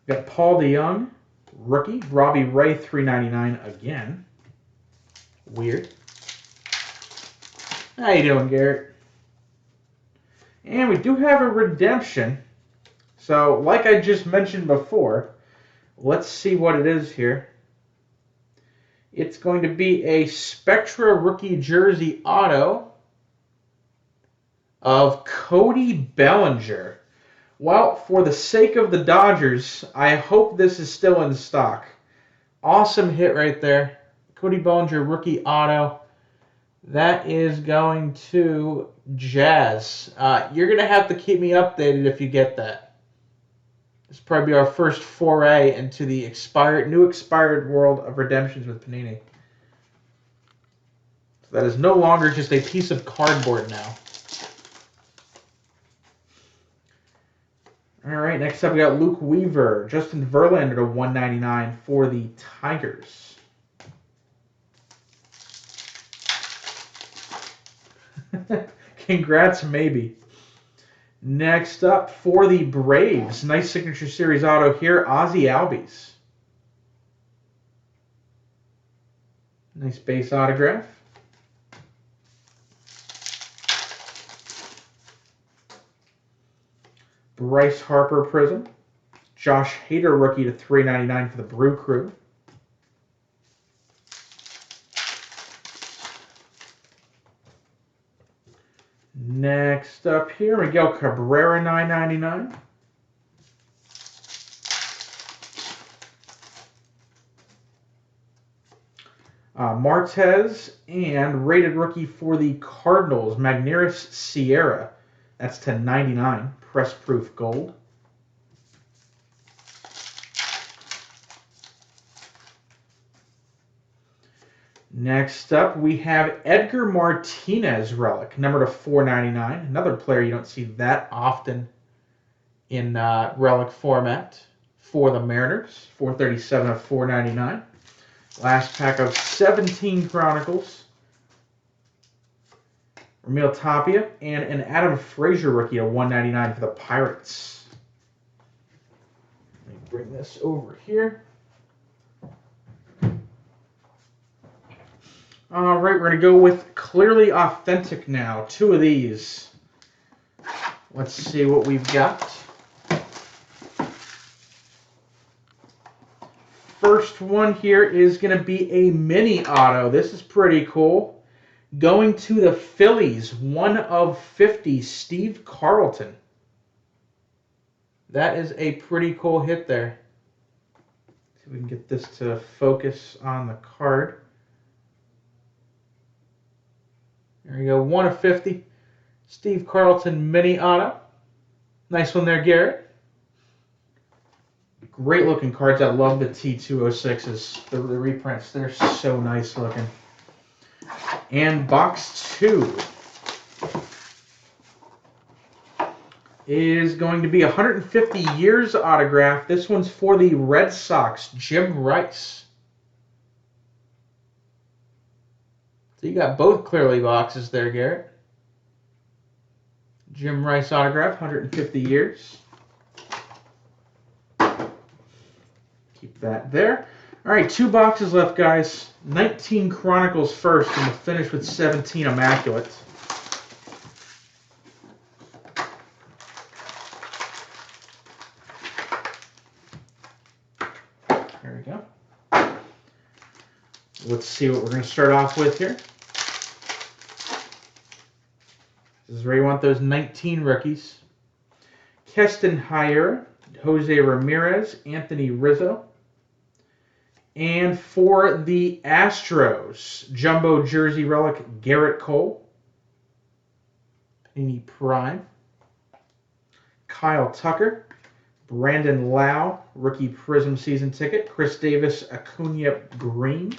We've got Paul DeYoung, rookie. Robbie Ray, $3.99 again. Weird. How you doing, Garrett? And we do have a redemption. So, like I just mentioned before, let's see what it is here. It's going to be a Spectra rookie jersey auto of Cody Bellinger. Well, for the sake of the Dodgers, I hope this is still in stock. Awesome hit right there. Cody Bellinger rookie auto. That is going to Jazz. You're going to have to keep me updated if you get that. This will probably be our first foray into the new expired world of redemptions with Panini. So that is no longer just a piece of cardboard now. All right, next up we got Luke Weaver, Justin Verlander to 199 for the Tigers. Congrats, maybe. Next up for the Braves, nice signature series auto here, Ozzie Albies. Nice base autograph. Bryce Harper Prism. Josh Hader rookie to $3.99 for the Brew Crew. Next up here, Miguel Cabrera, $9.99. Martez, and rated rookie for the Cardinals, Magneuris Sierra. That's to 99, press proof gold. Next up, we have Edgar Martinez relic, number to 499. Another player you don't see that often in relic format for the Mariners. 437 of 499. Last pack of 17 Chronicles. Ramil Tapia and an Adam Frazier rookie at 199 for the Pirates. Let me bring this over here. All right, we're going to go with Clearly Authentic now. Two of these. Let's see what we've got. First one here is going to be a mini auto. This is pretty cool. Going to the Phillies, 1 of 50, Steve Carlton. That is a pretty cool hit there. See if we can get this to focus on the card. There we go, 1 of 50. Steve Carlton mini auto. Nice one there, Garrett. Great looking cards. I love the T206s, the reprints. They're so nice looking. And box 2. is going to be 150 years autograph. This one's for the Red Sox, Jim Rice. So you got both Clearly boxes there, Garrett. Jim Rice autograph, 150 years. Keep that there. All right, 2 boxes left, guys. 19 Chronicles first, and we'll finish with 17 Immaculate. There we go. Let's see what we're going to start off with here. This is where you want those 19 rookies. Keston Hiura, Jose Ramirez, Anthony Rizzo. And for the Astros, Jumbo Jersey Relic, Garrett Cole. Panini Prime. Kyle Tucker. Brandon Lau, Rookie Prism Season Ticket. Chris Davis, Acuna Green.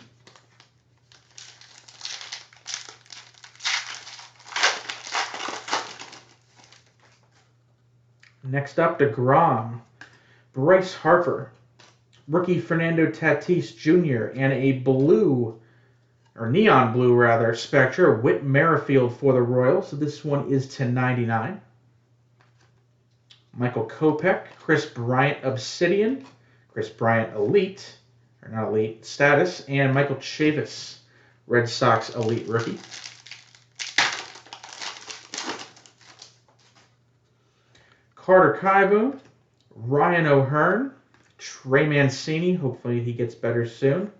Next up, DeGrom, Bryce Harper, rookie Fernando Tatis Jr., and a blue, or neon blue rather, Spectra, Whit Merrifield for the Royals. So this one is /99. Michael Kopech, Chris Bryant Obsidian, Chris Bryant Elite, or not Elite, Status, and Michael Chavis, Red Sox Elite Rookie. Carter Kieboom, Ryan O'Hearn, Trey Mancini, hopefully he gets better soon.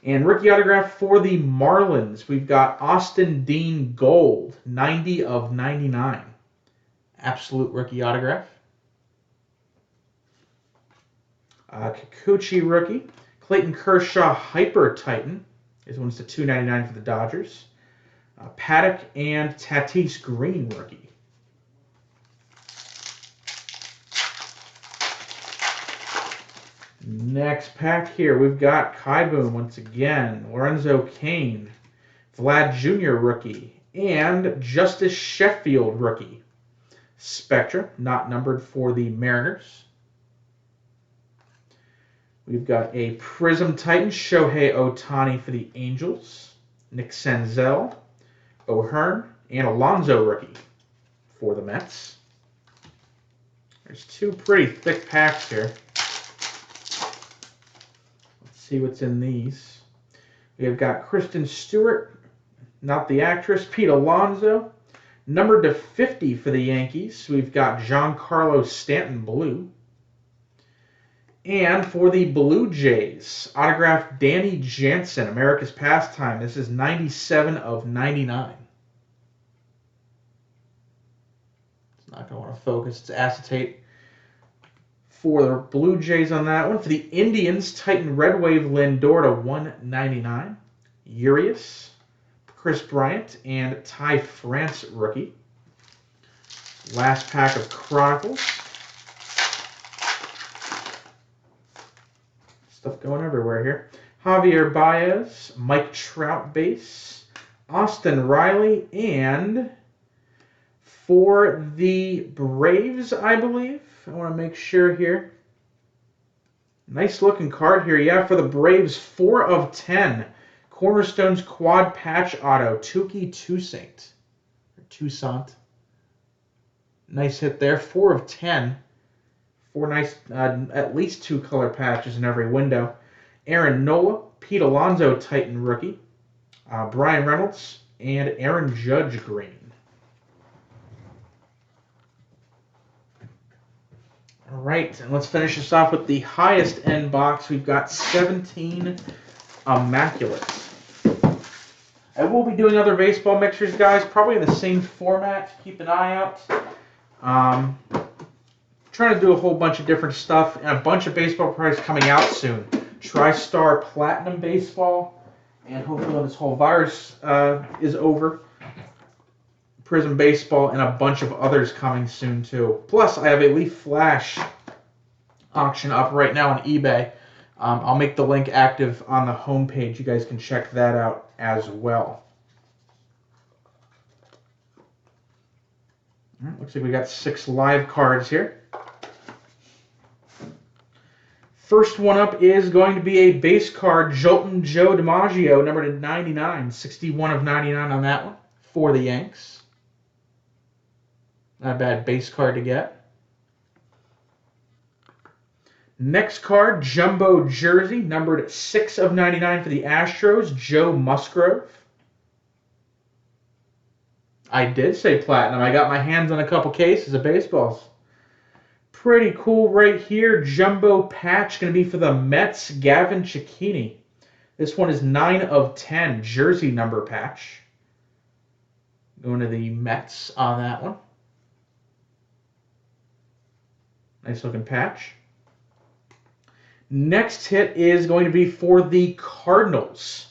And rookie autograph for the Marlins, we've got Austin Dean Gold, 90 of 99. Absolute rookie autograph. Kikuchi rookie, Clayton Kershaw Hyper Titan. This one's /299 for the Dodgers. Paddock and Tatis Green rookie. Next pack here, we've got Kieboom once again, Lorenzo Cain, Vlad Jr. rookie, and Justice Sheffield rookie. Spectra, not numbered for the Mariners. We've got a Prism Titan, Shohei Ohtani for the Angels, Nick Senzel, O'Hearn, and Alonso rookie for the Mets. There's 2 pretty thick packs here. See what's in these. We have got Kristen Stewart, not the actress, Pete Alonso, numbered /50 for the Yankees. We've got Giancarlo Stanton Blue. And for the Blue Jays, autographed Danny Jansen, America's Pastime. This is 97 of 99. It's not going to want to focus. It's acetate. For the Blue Jays on that one. For the Indians, Titan Red Wave Lindor /199. Urias, Chris Bryant, and Ty France rookie. Last pack of Chronicles. Stuff going everywhere here. Javier Baez, Mike Trout base, Austin Riley, and for the Braves, I believe. I want to make sure here. Nice looking card here. Yeah, for the Braves, 4 of 10. Cornerstones quad patch auto, Touki Toussaint. Or Toussaint. Nice hit there. 4 of 10. 4 nice, at least 2 color patches in every window. Aaron Nola, Pete Alonso Titan rookie. Brian Reynolds, and Aaron Judge green. All right, and let's finish this off with the highest end box. We've got 17 Immaculate. I will be doing other baseball mixers, guys, probably in the same format. Keep an eye out. Trying to do a whole bunch of different stuff, and a bunch of baseball products coming out soon. TriStar Platinum Baseball, and hopefully when this whole virus is over, Prism Baseball, and a bunch of others coming soon too. Plus, I have a Leaf Flash auction up right now on eBay. I'll make the link active on the homepage. You guys can check that out as well. All right, looks like we got 6 live cards here. First one up is going to be a base card, Jolton Joe DiMaggio, numbered to 99. 61 of 99 on that one for the Yanks. Not a bad base card to get. Next card, Jumbo Jersey, numbered 6 of 99 for the Astros, Joe Musgrove. I did say platinum. I got my hands on a couple cases of baseballs. Pretty cool right here. Jumbo patch going to be for the Mets, Gavin Cecchini. This one is 9 of 10, jersey number patch. Going to the Mets on that one. Nice looking patch. Next hit is going to be for the Cardinals.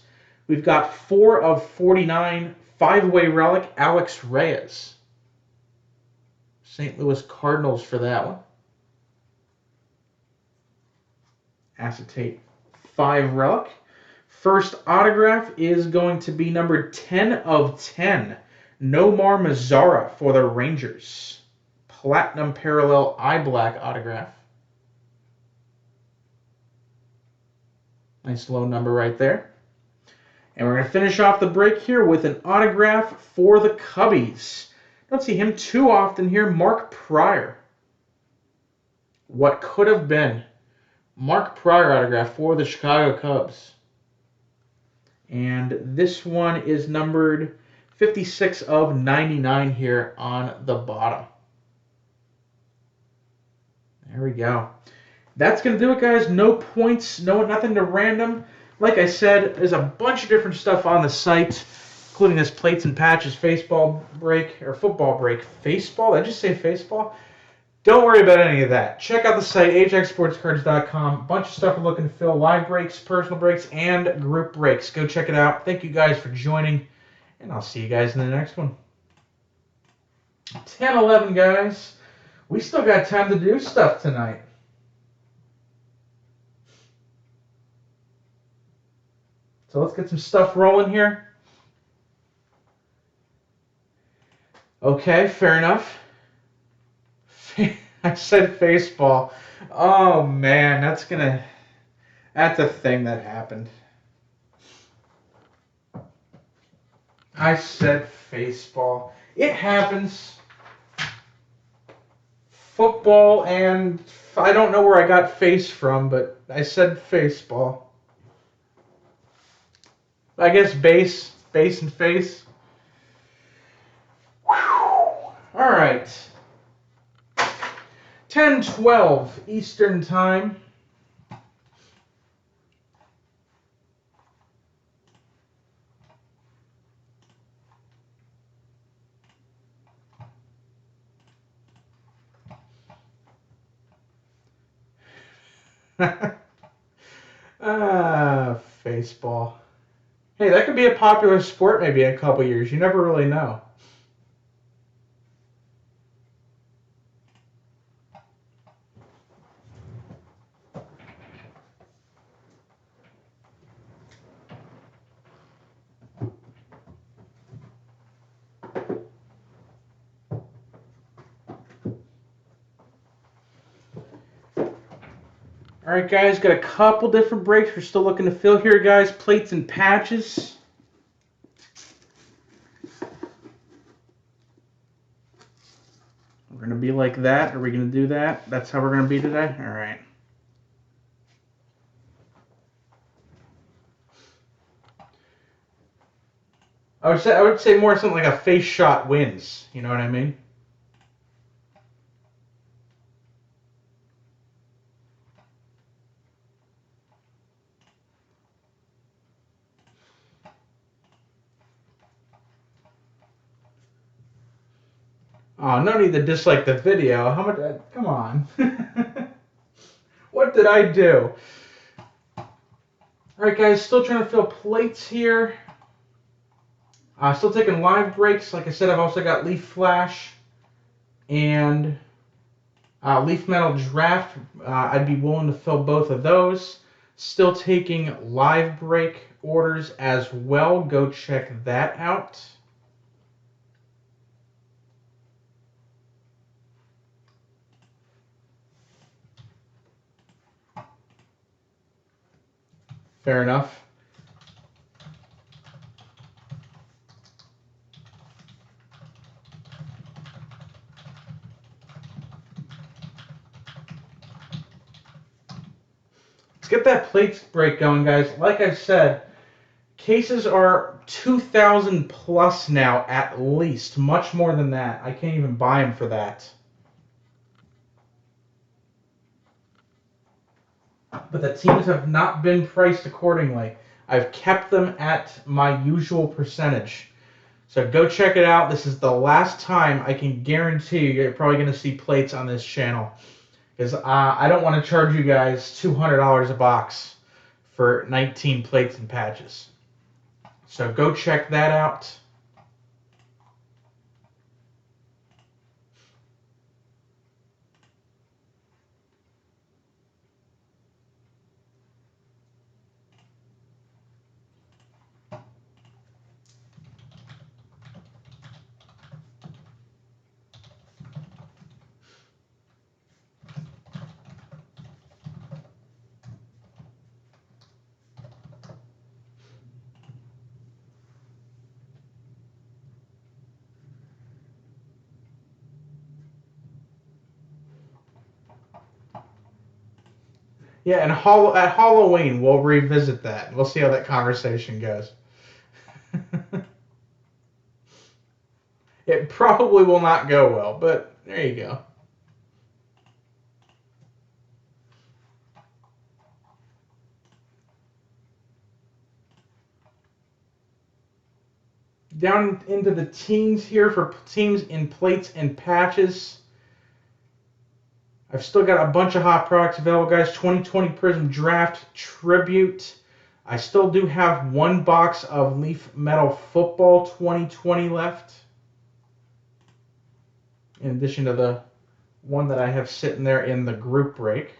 We've got 4 of 49, 5-way relic, Alex Reyes. St. Louis Cardinals for that one. Acetate 5 relic. First autograph is going to be number 10 of 10. Nomar Mazara for the Rangers. Platinum parallel eye black autograph. Nice low number right there. And we're going to finish off the break here with an autograph for the Cubbies. Don't see him too often here. Mark Pryor. What could have been. Mark Pryor autograph for the Chicago Cubs. And this one is numbered 56 of 99 here on the bottom. There we go. That's going to do it, guys. No points, nothing to random. Like I said, there's a bunch of different stuff on the site, including this plates and patches baseball break, or football break. Faceball? Did I just say faceball? Don't worry about any of that. Check out the site, ajaxsportscards.com. A bunch of stuff we're looking to fill. Live breaks, personal breaks, and group breaks. Go check it out. Thank you guys for joining, and I'll see you guys in the next one. 10-11, guys. We still got time to do stuff tonight. So let's get some stuff rolling here. Okay, fair enough. I said baseball. Oh man, that's a thing that happened. I said baseball. It happens. Football, and I don't know where I got face from, but I said baseball. I guess base and face. Whew. All right. 10:12 Eastern Time. Baseball. Hey, that could be a popular sport maybe in a couple years. You never really know. All right, guys, got a couple different breaks we're still looking to fill here, guys. Plates and patches. We're going to be like that. Are we going to do that? That's how we're going to be today? All right. I would say more something like a face shot wins. You know what I mean? Oh, no need to dislike the video. How much? Come on. What did I do? All right, guys. Still trying to fill plates here. Still taking live breaks. Like I said, I've also got Leaf Flash and Leaf Metal Draft. I'd be willing to fill both of those. Still taking live break orders as well. Go check that out. Fair enough. Let's get that plates break going, guys. Like I said, cases are 2,000 plus now, at least. Much more than that. I can't even buy them for that. But the teams have not been priced accordingly. I've kept them at my usual percentage. So go check it out. This is the last time I can guarantee you're probably going to see plates on this channel. Because I don't want to charge you guys $200 a box for 19 plates and patches. So go check that out. Yeah, and at Halloween, we'll revisit that. We'll see how that conversation goes. It probably will not go well, but there you go. Down into the teens here for teams in plates and patches. I've still got a bunch of hot products available, guys. 2020 Prism Draft Tribute. I still do have one box of Leaf Metal Football 2020 left. In addition to the one that I have sitting there in the group break.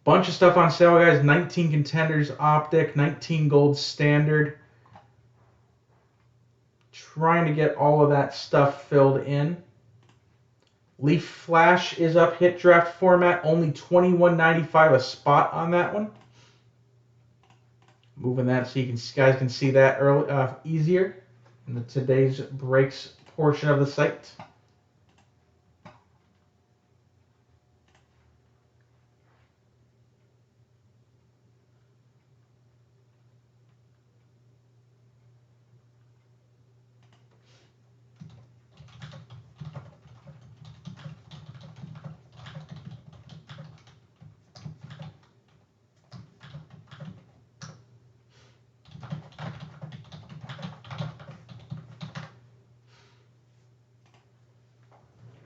Bunch of stuff on sale, guys. 19 Contenders Optic, 19 Gold Standard. Trying to get all of that stuff filled in. Leaf Flash is up, hit draft format, only $21.95 a spot on that one. Moving that so you guys can see that easier in today's breaks portion of the site.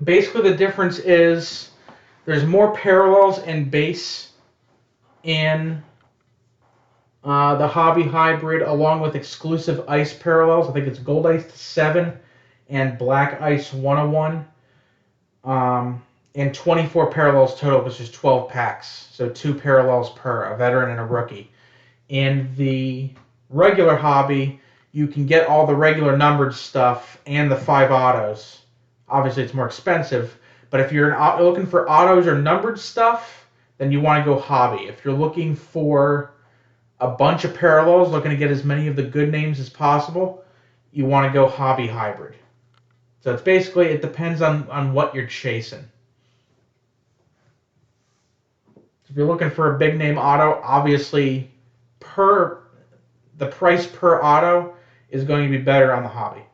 Basically, the difference is there's more parallels and base in the Hobby Hybrid, along with exclusive ice parallels. I think it's Gold Ice 7 and Black Ice 101. And 24 parallels total, which is 12 packs. So 2 parallels per, a veteran and a rookie. In the regular hobby, you can get all the regular numbered stuff and the 5 autos. Obviously, it's more expensive, but if you're looking for autos or numbered stuff, then you want to go hobby. If you're looking for a bunch of parallels, looking to get as many of the good names as possible, you want to go hobby hybrid. So it's basically, it depends on what you're chasing. If you're looking for a big name auto, obviously the price per auto is going to be better on the hobby.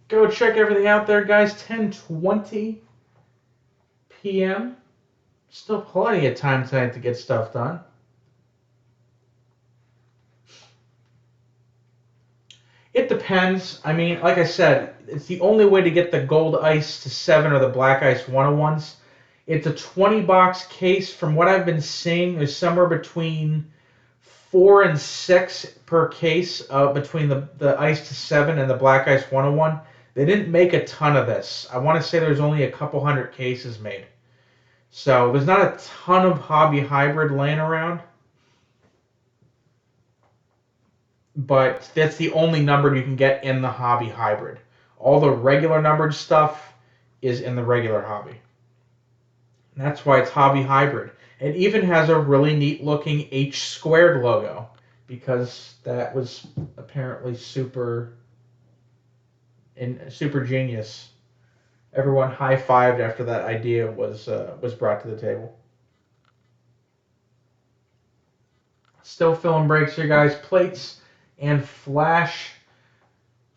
Go check everything out there, guys. 10:20 p.m. Still plenty of time tonight to get stuff done. It depends. I mean, like I said, it's the only way to get the Gold Ice to 7 or the Black Ice 101s It's a 20-box case. From what I've been seeing, there's somewhere between 4 and 6 per case between the Ice to 7 and the Black Ice 101. They didn't make a ton of this. I want to say there's only a couple hundred cases made. So there's not a ton of Hobby Hybrid laying around. But that's the only number you can get in the Hobby Hybrid. All the regular numbered stuff is in the regular Hobby. And that's why it's Hobby Hybrid. It even has a really neat looking H squared logo because that was apparently super genius. Everyone high-fived after that idea was brought to the table. Still filling breaks here, guys. Plates and flash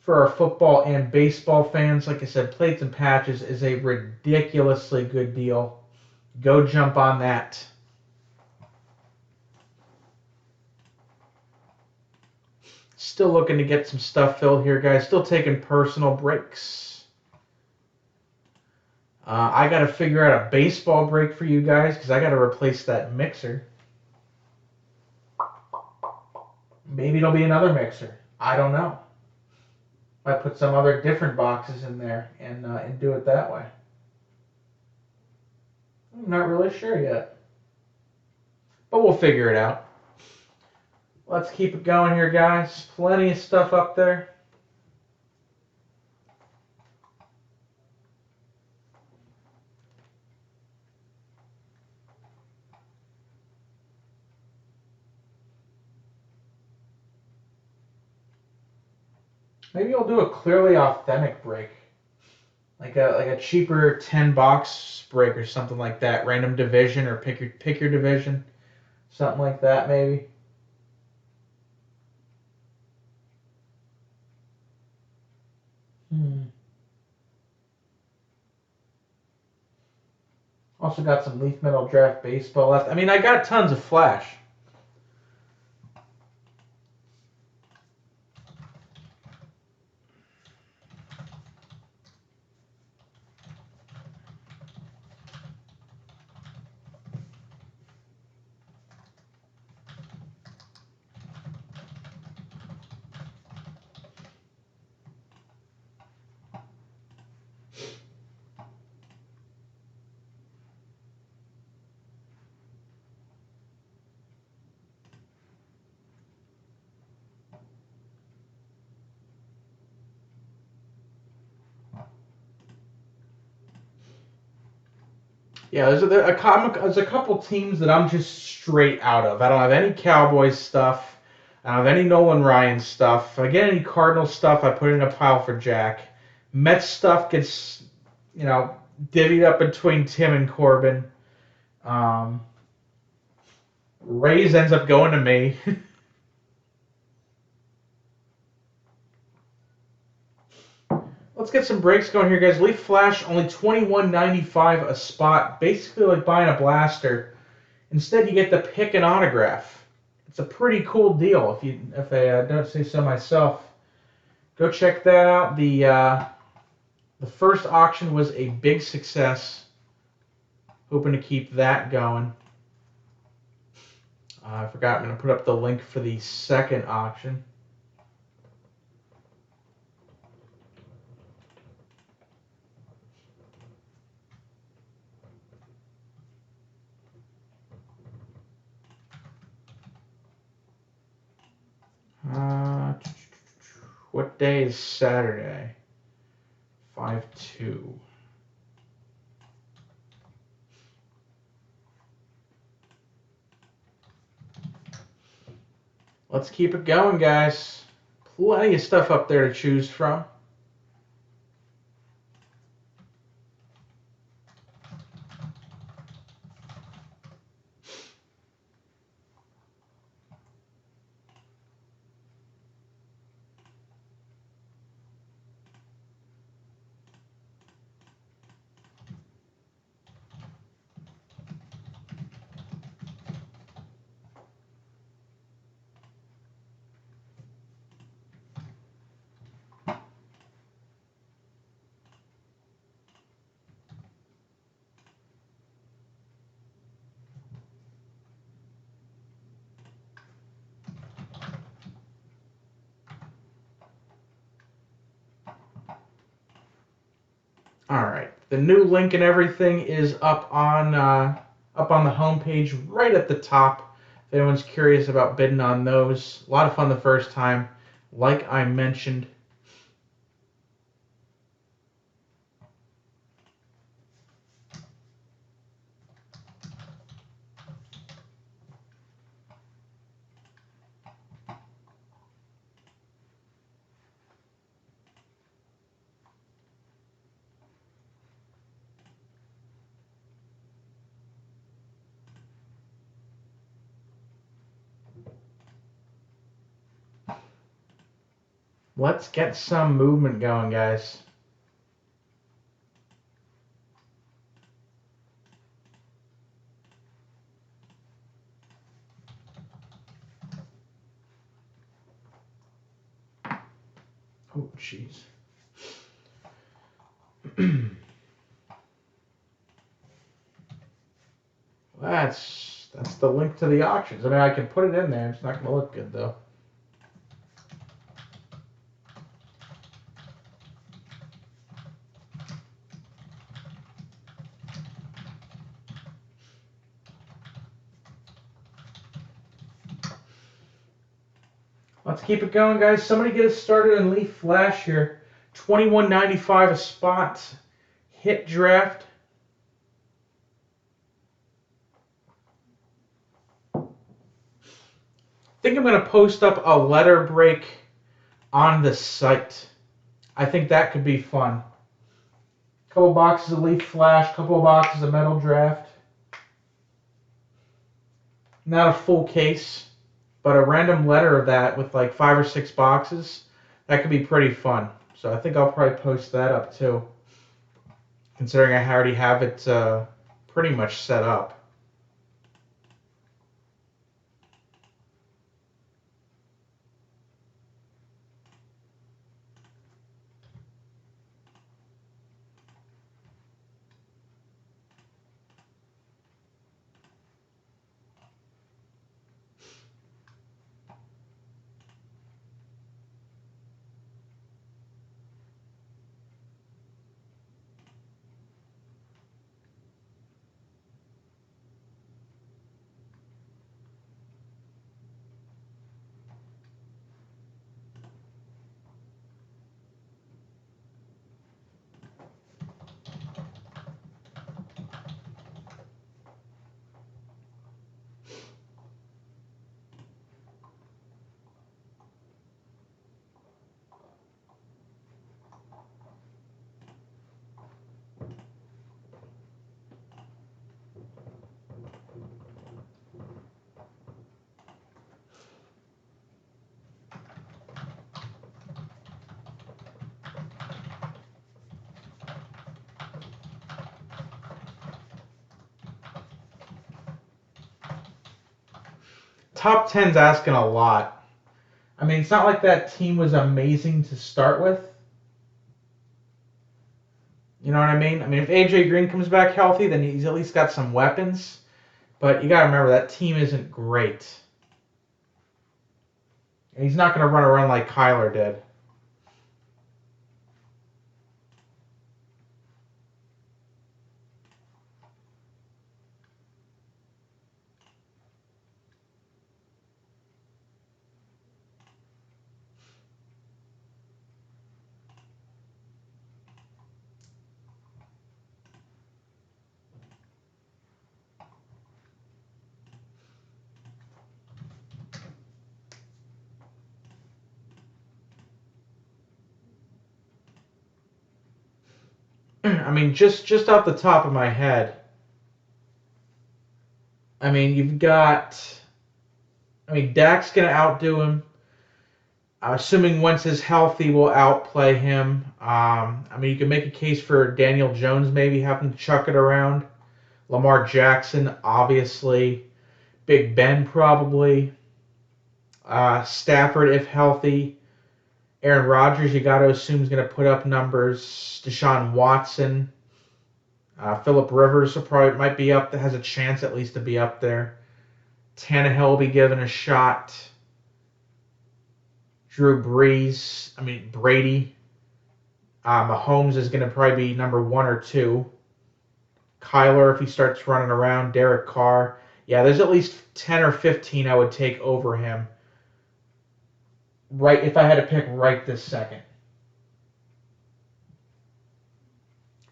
for our football and baseball fans. Like I said, plates and patches is a ridiculously good deal. Go jump on that. Still looking to get some stuff filled here, guys. Still taking personal breaks. I got to figure out a baseball break for you guys because I got to replace that mixer. Maybe it'll be another mixer. I don't know. I put some other different boxes in there and do it that way. I'm not really sure yet. But we'll figure it out. Let's keep it going here, guys. Plenty of stuff up there. Maybe I'll do a clearly authentic break. Like a cheaper 10-box break or something like that. Random division or pick your division. Something like that maybe. Also got some Leaf Metal Draft Baseball left. I mean, I got tons of Flash. Yeah, there's a couple teams that I'm just straight out of. I don't have any Cowboys stuff. I don't have any Nolan Ryan stuff. If I get any Cardinals stuff, I put it in a pile for Jack. Mets stuff gets, divvied up between Tim and Corbin. Rays ends up going to me. Let's get some breaks going here, guys. Leaf Flash, only $21.95 a spot. Basically like buying a blaster. Instead, you get to pick an autograph. It's a pretty cool deal, if I don't say so myself. Go check that out. The first auction was a big success. Hoping to keep that going. I forgot. I'm going to put up the link for the second auction. What day is Saturday? 5/2. Let's keep it going, guys. Plenty of stuff up there to choose from. All right. The new link and everything is up on the homepage right at the top. If anyone's curious about bidding on those, a lot of fun the first time, like I mentioned. Let's get some movement going, guys. Oh, jeez. That's the link to the auctions. I mean, I can put it in there. It's not going to look good, though. Let's keep it going, guys. Somebody get us started in Leaf Flash here. $21.95 a spot. Hit draft. I think I'm going to post up a letter break on the site. I think that could be fun. Couple boxes of Leaf Flash, couple of boxes of Metal Draft. Not a full case, but a random letter of that with like 5 or 6 boxes. That could be pretty fun. So I think I'll probably post that up too, considering I already have it pretty much set up. Top 10's asking a lot. I mean, it's not like that team was amazing to start with. You know what I mean? I mean, if AJ Green comes back healthy, then he's at least got some weapons. But you got to remember, that team isn't great. And he's not going to run a run like Kyler did. I mean, just off the top of my head, I mean, you've got... I mean, Dak's going to outdo him. Assuming Wentz is healthy, will outplay him. I mean, you can make a case for Daniel Jones maybe having to chuck it around. Lamar Jackson, obviously. Big Ben, probably. Stafford, if healthy. Aaron Rodgers, you got to assume, is going to put up numbers. Deshaun Watson. Phillip Rivers might be up. That has a chance at least to be up there. Tannehill will be given a shot. Drew Brees. I mean, Brady. Mahomes is going to probably be number 1 or 2. Kyler, if he starts running around. Derek Carr. Yeah, there's at least 10 or 15 I would take over him. Right, if I had to pick right this second.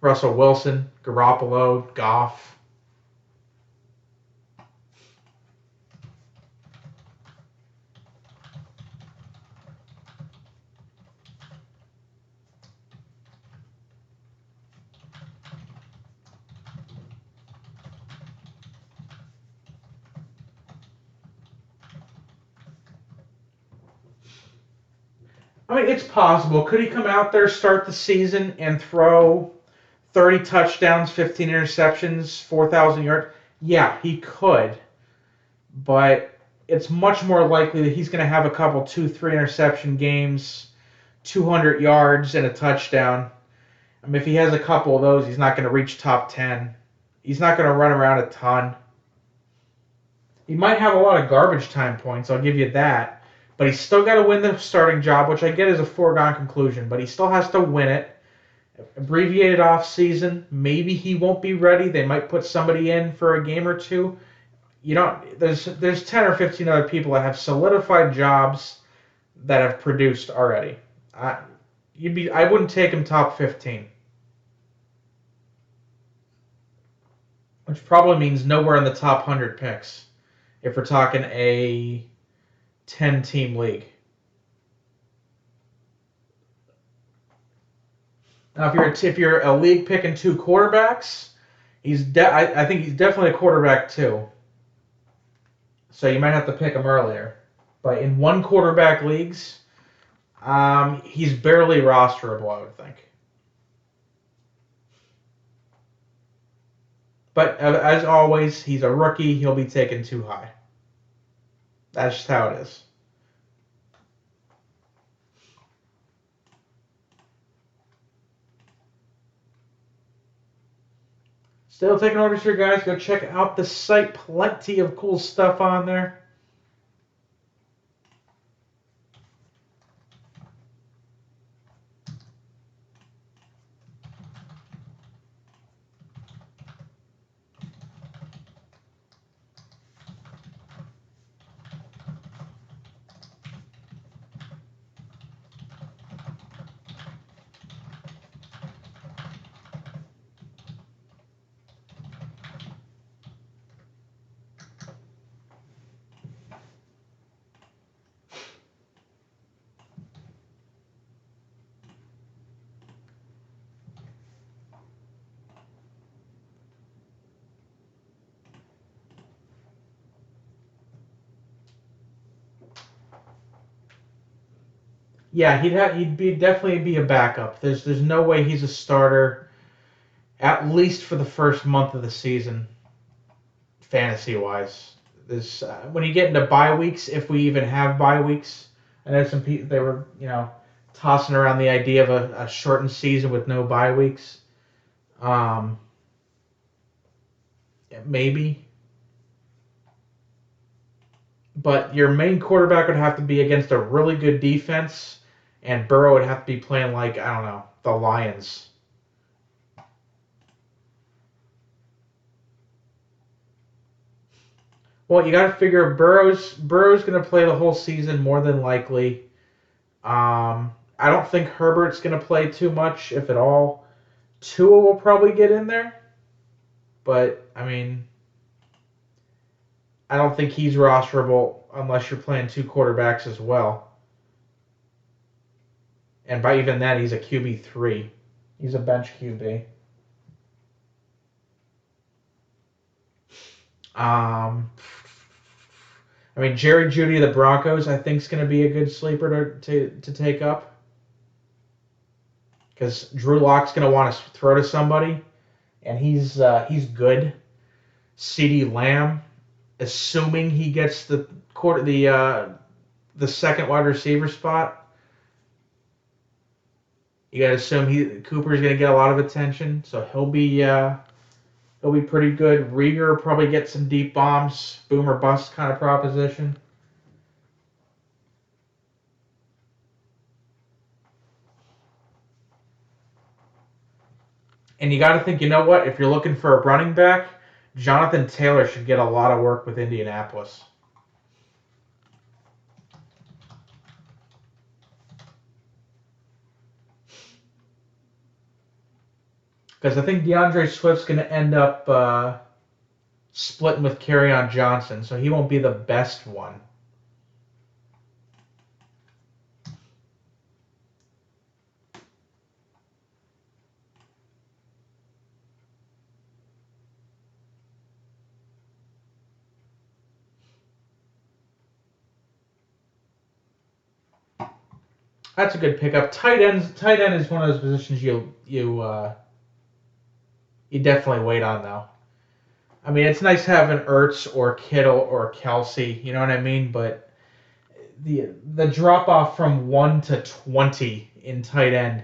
Russell Wilson, Garoppolo, Goff. I mean, it's possible. Could he come out there, start the season, and throw 30 touchdowns, 15 interceptions, 4,000 yards? Yeah, he could. But it's much more likely that he's going to have a couple, 2, 3 interception games, 200 yards, and a touchdown. I mean, if he has a couple of those, he's not going to reach top 10. He's not going to run around a ton. He might have a lot of garbage time points, I'll give you that. But he's still got to win the starting job, which I get is a foregone conclusion. But he still has to win it. Abbreviated off season. Maybe he won't be ready. They might put somebody in for a game or two. You don't. There's 10 or 15 other people that have solidified jobs that have produced already. I wouldn't take him top 15. Which probably means nowhere in the top 100 picks if we're talking a 10-team league. Now, if you're a league picking 2 quarterbacks, I think he's definitely a quarterback too. So you might have to pick him earlier. But in 1 quarterback leagues, he's barely rosterable, I would think. But as always, he's a rookie. He'll be taken too high. That's just how it is. Still taking orders here, guys. Go check out the site. Plenty of cool stuff on there. Yeah, he'd definitely be a backup. There's no way he's a starter, at least for the first month of the season, fantasy wise. This when you get into bye weeks, if we even have bye weeks, I know some people they were tossing around the idea of a shortened season with no bye weeks. Maybe, but your main quarterback would have to be against a really good defense, and Burrow would have to be playing like, I don't know, the Lions. Well, you got to figure Burrow's going to play the whole season more than likely. I don't think Herbert's going to play too much, if at all. Tua will probably get in there, but I mean, I don't think he's rosterable unless you're playing 2 quarterbacks as well. And by even then, he's a QB3. He's a bench QB. I mean, Jerry Jeudy of the Broncos, I think, is going to be a good sleeper to take up. Because Drew Lock's going to want to throw to somebody, and he's good. CeeDee Lamb, assuming he gets the second wide receiver spot, you got to assume Cooper's going to get a lot of attention, so he'll be pretty good. Rieger will probably get some deep bombs, boom or bust kind of proposition. And you got to think, you know what? If you're looking for a running back, Jonathan Taylor should get a lot of work with Indianapolis. Because I think DeAndre Swift's going to end up splitting with Kerryon Johnson, so he won't be the best one. That's a good pickup. Tight end is one of those positions you definitely wait on though. I mean, it's nice having Ertz or Kittle or Kelsey, you know what I mean? But the drop off from 1 to 20 in tight end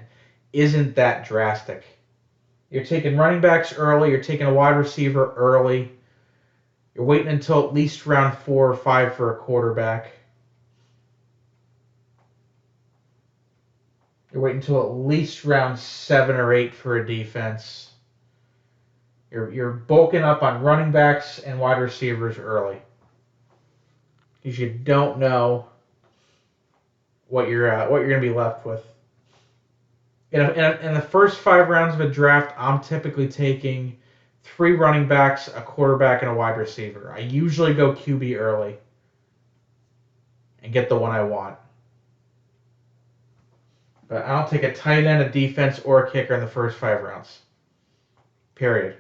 isn't that drastic. You're taking running backs early. You're taking a wide receiver early. You're waiting until at least round 4 or 5 for a quarterback. You're waiting until at least round 7 or 8 for a defense. You're bulking up on running backs and wide receivers early because you don't know what you're going to be left with. In the first 5 rounds of a draft, I'm typically taking 3 running backs, a quarterback, and a wide receiver. I usually go QB early and get the one I want. But I don't take a tight end, a defense, or a kicker in the first 5 rounds. Period.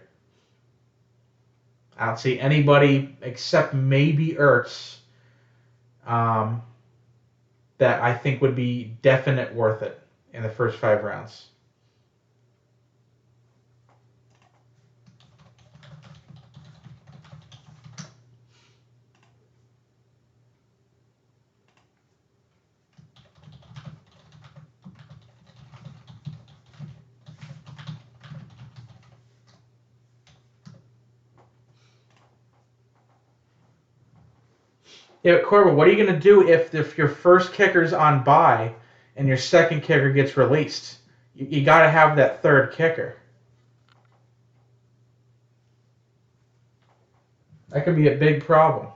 I don't see anybody except maybe Ertz that I think would be definite worth it in the first 5 rounds. Yeah, but Corbin, what are you going to do if your first kicker's on bye and your second kicker gets released? You got to have that third kicker. That could be a big problem.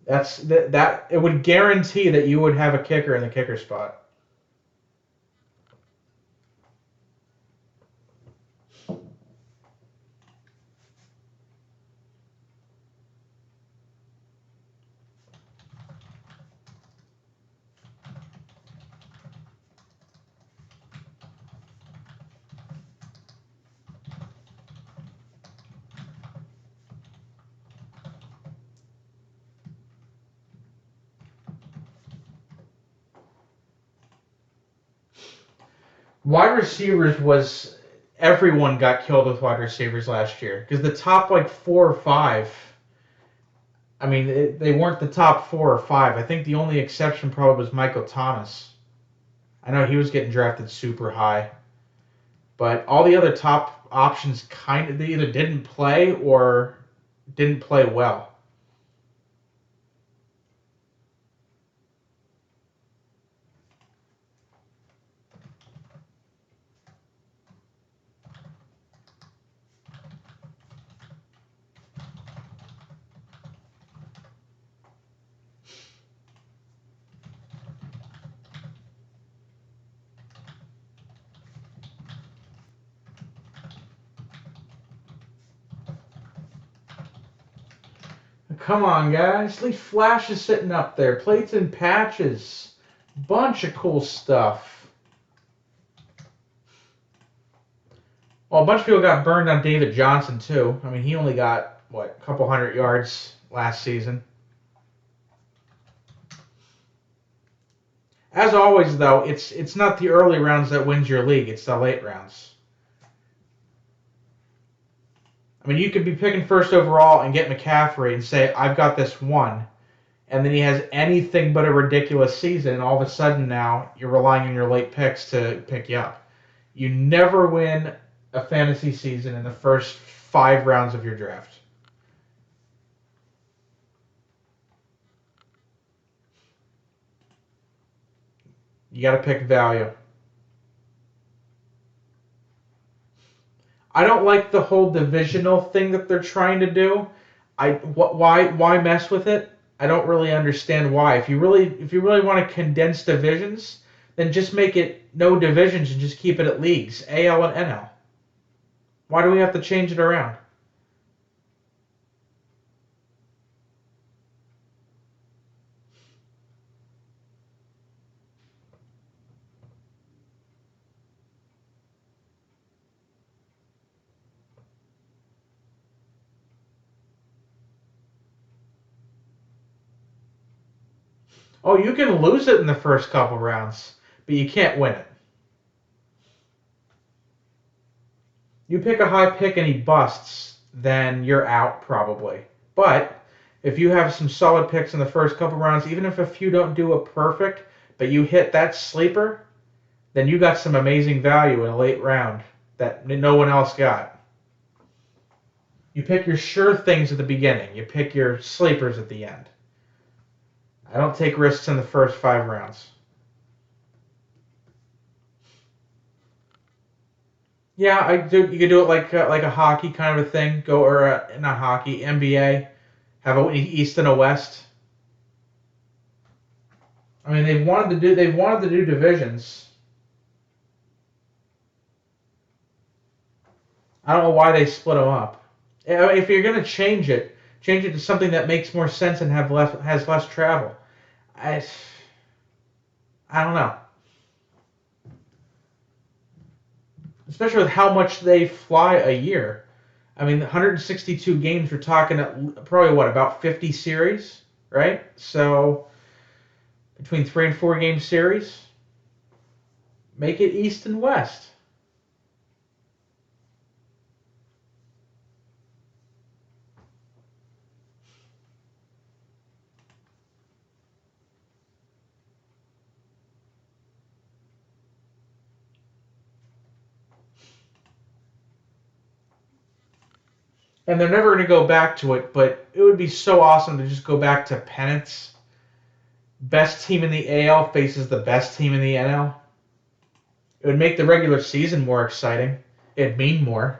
That it would guarantee that you would have a kicker in the kicker spot. Wide receivers was everyone got killed with wide receivers last year because the top like 4 or 5. I mean, they weren't the top 4 or 5. I think the only exception probably was Michael Thomas. I know he was getting drafted super high, but all the other top options they either didn't play or didn't play well. Come on, guys. Leave flashes sitting up there. Plates and patches. Bunch of cool stuff. Well, a bunch of people got burned on David Johnson, too. I mean, he only got, a couple hundred yards last season. As always, though, it's not the early rounds that wins your league. It's the late rounds. I mean, you could be picking first overall and get McCaffrey and say, I've got this one. And then he has anything but a ridiculous season, and all of a sudden now you're relying on your late picks to pick you up. You never win a fantasy season in the first 5 rounds of your draft. You got to pick value. I don't like the whole divisional thing that they're trying to do. Why mess with it? I don't really understand why. If you really want to condense divisions, then just make it no divisions and just keep it at leagues, AL and NL. Why do we have to change it around? Oh, you can lose it in the first couple rounds, but you can't win it. You pick a high pick and he busts, then you're out probably. But if you have some solid picks in the first couple rounds, even if a few don't do a perfect, but you hit that sleeper, then you got some amazing value in a late round that no one else got. You pick your sure things at the beginning. You pick your sleepers at the end. I don't take risks in the first 5 rounds. Yeah, I do. You could do it like a hockey kind of a thing. Go or not hockey, NBA. Have a East and a West. I mean, they've wanted to do divisions. I don't know why they split them up. I mean, if you're gonna change it to something that makes more sense and has less travel. I I don't know. Especially with how much they fly a year. I mean, 162 games. We're talking probably what about 50 series, right? So between 3 and 4 game series, make it East and West. And they're never going to go back to it, but it would be so awesome to just go back to pennants. Best team in the AL faces the best team in the NL. It would make the regular season more exciting. It'd mean more.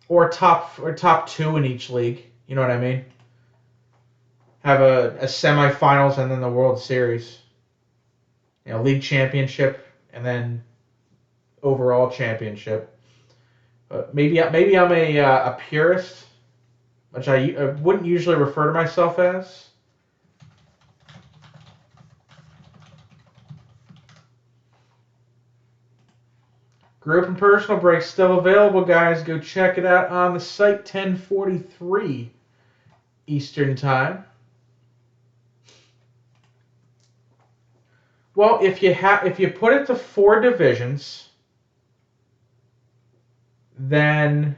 Or top 2 in each league. You know what I mean? Have a semifinals and then the World Series. League championship and then overall championship. But maybe I'm a purist, which I wouldn't usually refer to myself as. Group and personal breaks still available, guys. Go check it out on the site. 10:43 Eastern Time. Well, if you put it to 4 divisions, then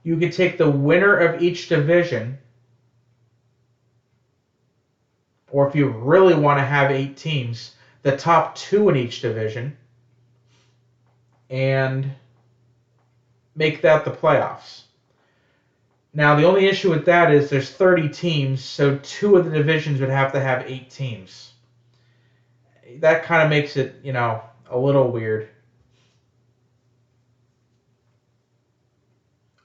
you could take the winner of each division, or if you really want to have 8 teams, the top 2 in each division, and make that the playoffs. Now, the only issue with that is there's 30 teams, so 2 of the divisions would have to have 8 teams. That kind of makes it, a little weird.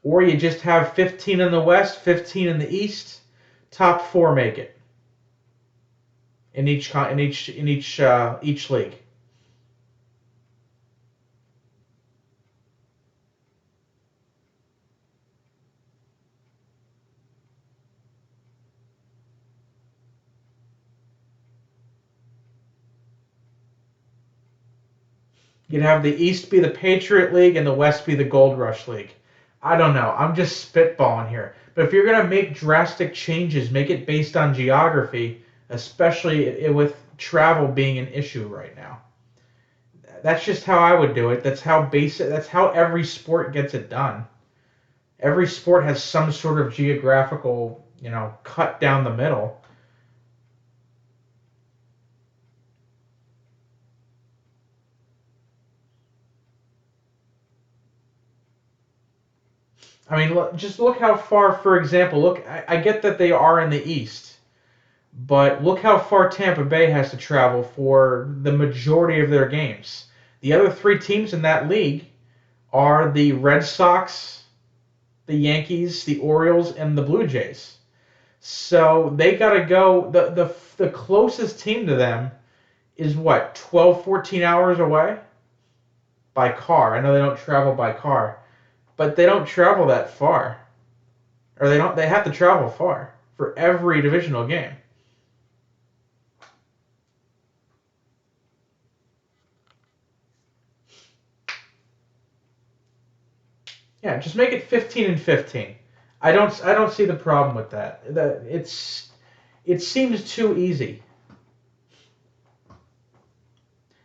Or you just have 15 in the West, 15 in the East, top 4 make it in each league. You'd have the East be the Patriot League and the West be the Gold Rush League. I don't know. I'm just spitballing here. But if you're going to make drastic changes, make it based on geography, especially with travel being an issue right now. That's just how I would do it. That's how every sport gets it done. Every sport has some sort of geographical, cut down the middle. I mean, just look how far, for example, look, I get that they are in the East, but look how far Tampa Bay has to travel for the majority of their games. The other three teams in that league are the Red Sox, the Yankees, the Orioles, and the Blue Jays. So they got to go. The closest team to them is what, 12, 14 hours away by car. I know they don't travel by car, but they don't travel that far. Or they have to travel far for every divisional game. Yeah, just make it 15 and 15. I don't see the problem with that. It seems too easy.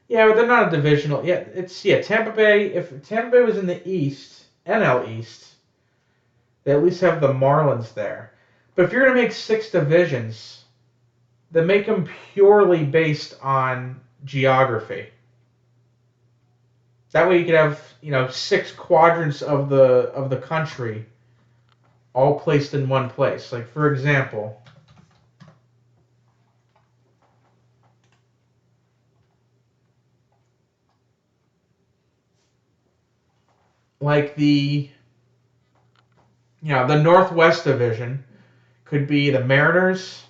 Yeah, but they're not a divisional. Yeah, Tampa Bay. If Tampa Bay was in the East, NL East, they at least have the Marlins there. But if you're gonna make six divisions, then make them purely based on geography. That way you could have, six quadrants of the country all placed in one place. Like for example, like the Northwest Division could be the Mariners.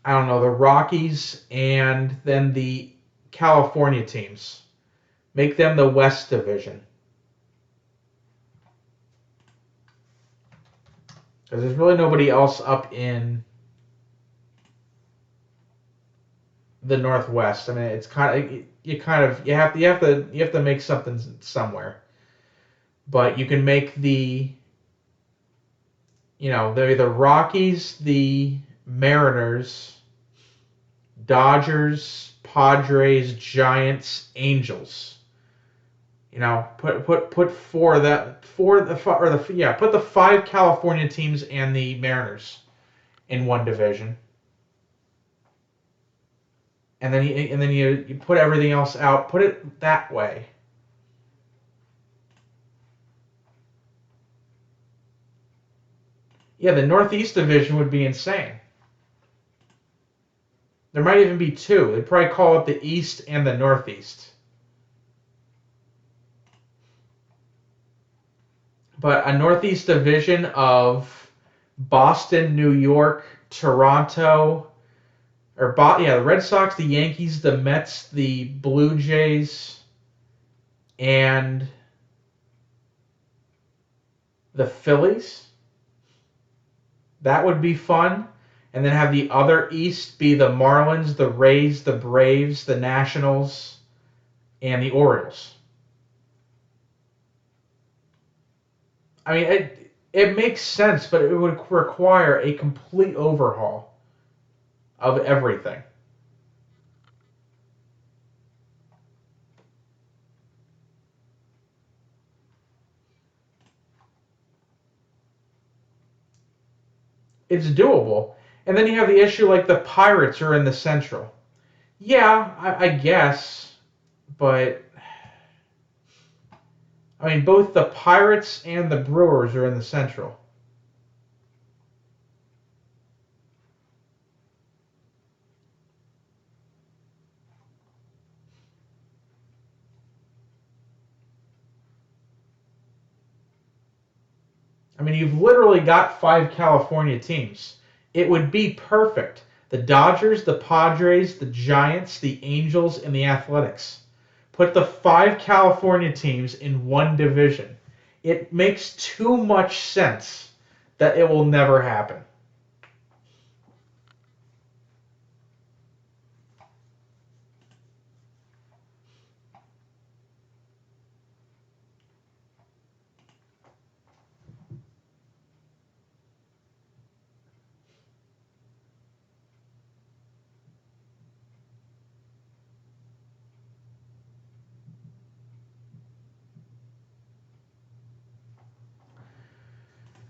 I don't know, the Rockies, and then the California teams. Make them the West Division. Because there's really nobody else up in the Northwest. I mean, it's you have to make something somewhere. But you can make the Rockies, the Mariners, Dodgers, Padres, Giants, Angels. Put put the five California teams and the Mariners in one division, and then you put everything else out. Put it that way. Yeah, the Northeast division would be insane. There might even be two. They'd probably call it the East and the Northeast. But a Northeast division of Boston, New York, Toronto, the Red Sox, the Yankees, the Mets, the Blue Jays, and the Phillies. That would be fun. And then have the other East be the Marlins, the Rays, the Braves, the Nationals, and the Orioles. I mean, it makes sense, but it would require a complete overhaul of everything. It's doable. And then you have the issue like the Pirates are in the Central. Yeah, I guess, but I mean, both the Pirates and the Brewers are in the Central. I mean, you've literally got five California teams. It would be perfect. The Dodgers, the Padres, the Giants, the Angels, and the Athletics. Put the five California teams in one division. It makes too much sense that it will never happen.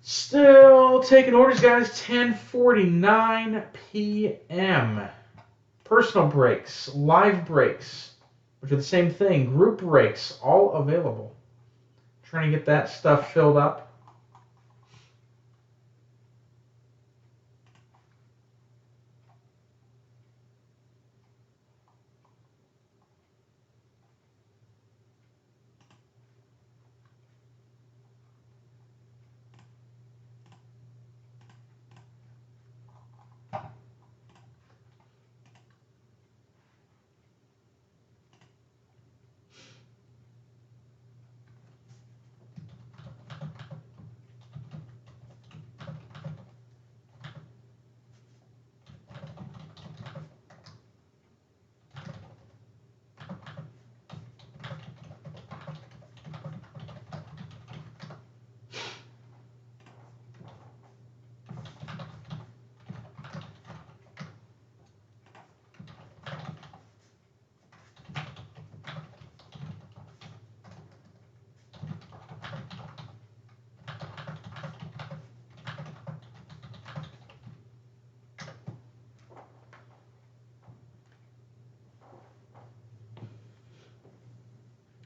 Still taking orders, guys. 10:49 p.m. Personal breaks, live breaks. which are the same thing. Group breaks, all available. Trying to get that stuff filled up.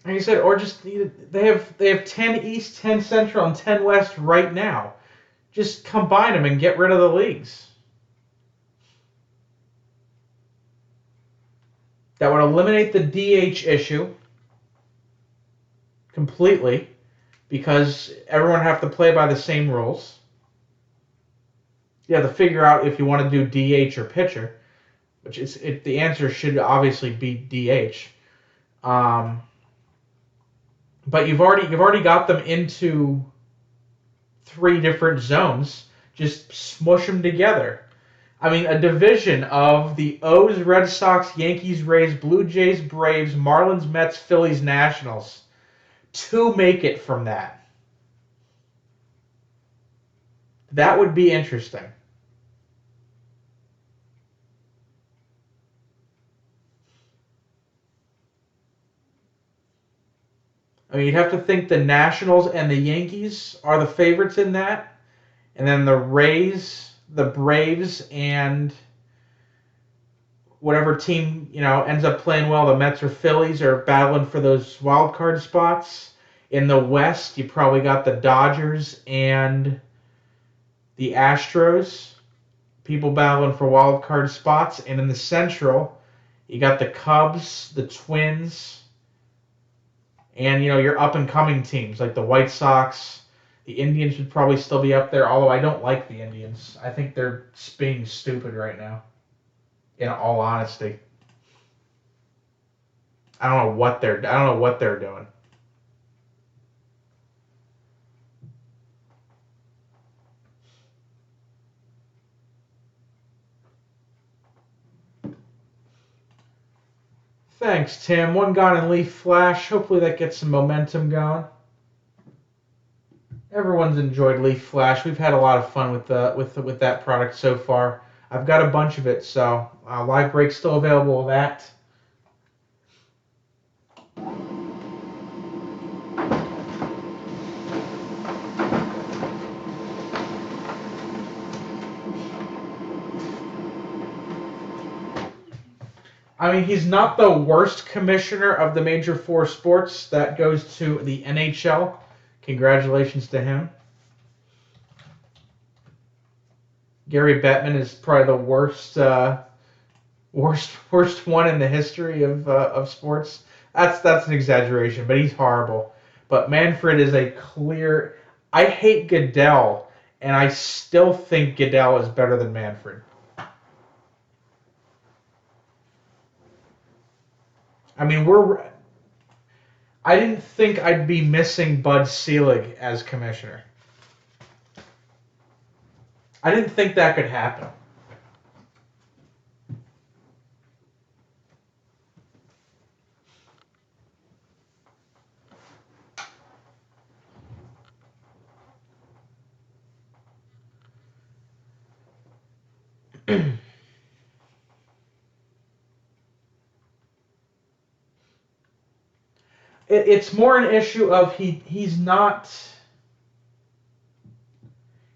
Like I said, or just they have 10 East, 10 Central, and 10 West right now. Just combine them and get rid of the leagues. That would eliminate the DH issue completely because everyone have to play by the same rules. You have to figure out if you want to do DH or pitcher, which is the answer should obviously be DH. But you've already got them into 3 different zones. Just smush them together. I mean, a division of the O's, Red Sox, Yankees, Rays, Blue Jays, Braves, Marlins, Mets, Phillies, Nationals. 2 make it from that. That would be interesting. I mean, you'd have to think the Nationals and the Yankees are the favorites in that. And then the Rays, the Braves, and whatever team, ends up playing well, the Mets or Phillies, are battling for those wild card spots. In the West, you probably got the Dodgers and the Astros, people battling for wild card spots. And in the Central, you got the Cubs, the Twins, and, your up-and-coming teams like the White Sox. The Indians should probably still be up there, although I don't like the Indians. I think they're being stupid right now, in all honesty. I don't know what they're doing. Thanks, Tim. One gone in Leaf Flash. Hopefully that gets some momentum going. Everyone's enjoyed Leaf Flash. We've had a lot of fun with that product so far. I've got a bunch of it, so live break's still available with that. I mean, he's not the worst commissioner of the major 4 sports. That goes to the NHL. Congratulations to him. Gary Bettman is probably the worst one in the history of sports. That's an exaggeration, but he's horrible. But Manfred is a clear. I hate Goodell, and I still think Goodell is better than Manfred. I mean, I didn't think I'd be missing Bud Selig as commissioner. I didn't think that could happen. It's more an issue of he's not.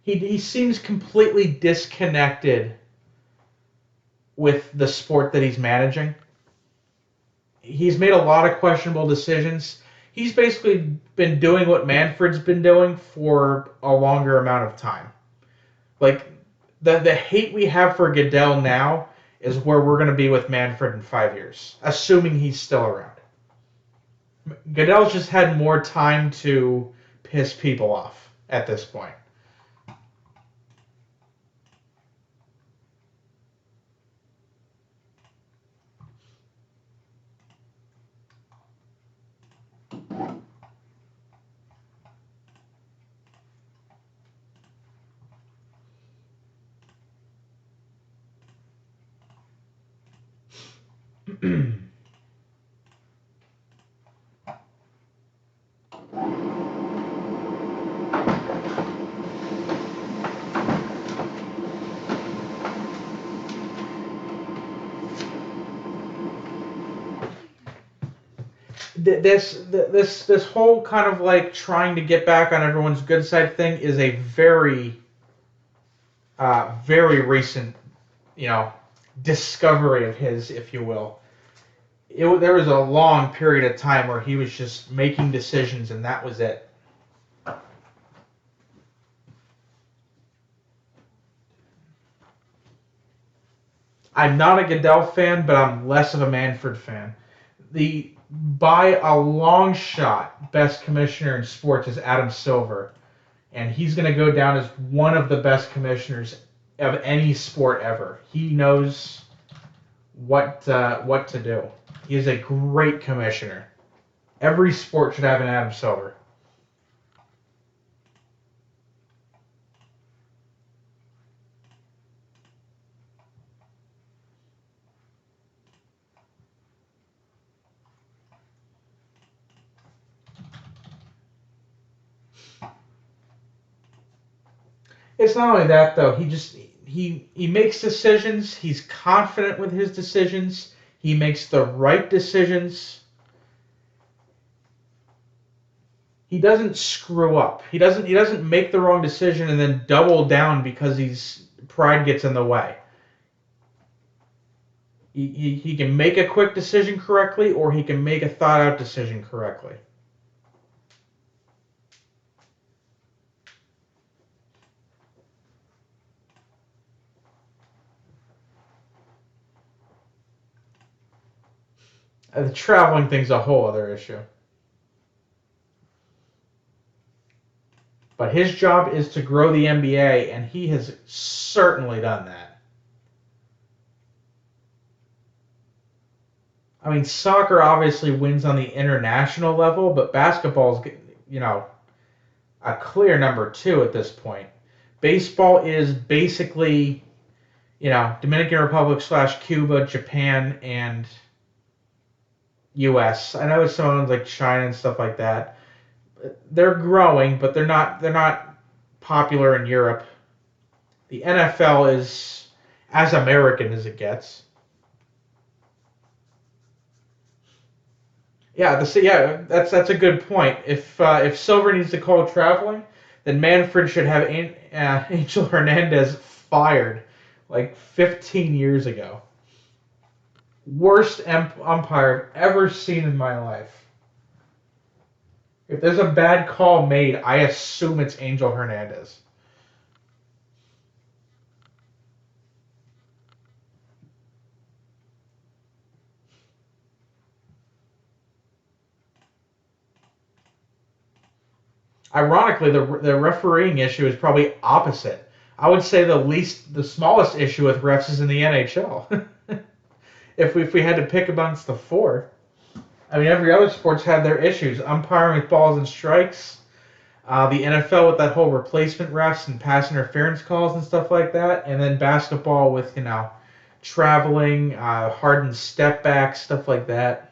He seems completely disconnected with the sport that he's managing. he's made a lot of questionable decisions. He's basically been doing what Manfred's been doing for a longer amount of time. Like, the hate we have for Goodell now is where we're going to be with Manfred in 5 years, assuming he's still around. Goodell's just had more time to piss people off at this point. this whole kind of like trying to get back on everyone's good side thing is a very recent, discovery of his, if you will. There was a long period of time where he was just making decisions and that was it. I'm not a Goodell fan, but I'm less of a Manfred fan. By a long shot, best commissioner in sports is Adam Silver, and he's going to go down as one of the best commissioners of any sport ever. He knows what to do. He is a great commissioner. Every sport should have an Adam Silver. It's not only that though. He makes decisions. He's confident with his decisions. He makes the right decisions. He doesn't screw up. He doesn't make the wrong decision and then double down because pride gets in the way. He can make a quick decision correctly, or he can make a thought out decision correctly. The traveling thing's a whole other issue. But his job is to grow the NBA, and he has certainly done that. I mean, soccer obviously wins on the international level, but basketball's, a clear number two at this point. Baseball is basically, Dominican Republic / Cuba, Japan, and U.S. I know some ones like China and stuff like that. They're growing, but they're not popular in Europe. The NFL is as American as it gets. That's a good point. If Silver needs to call traveling, then Manfred should have Angel Hernandez fired like 15 years ago. Worst umpire I've ever seen in my life. If there's a bad call made, I assume it's Angel Hernandez. Ironically, the refereeing issue is probably opposite. I would say the smallest issue with refs is in the NHL. if we had to pick amongst the four, I mean, every other sport's had their issues. Umpiring with balls and strikes, the NFL with that whole replacement refs and pass interference calls and stuff like that, and then basketball with traveling, hardened step back, stuff like that.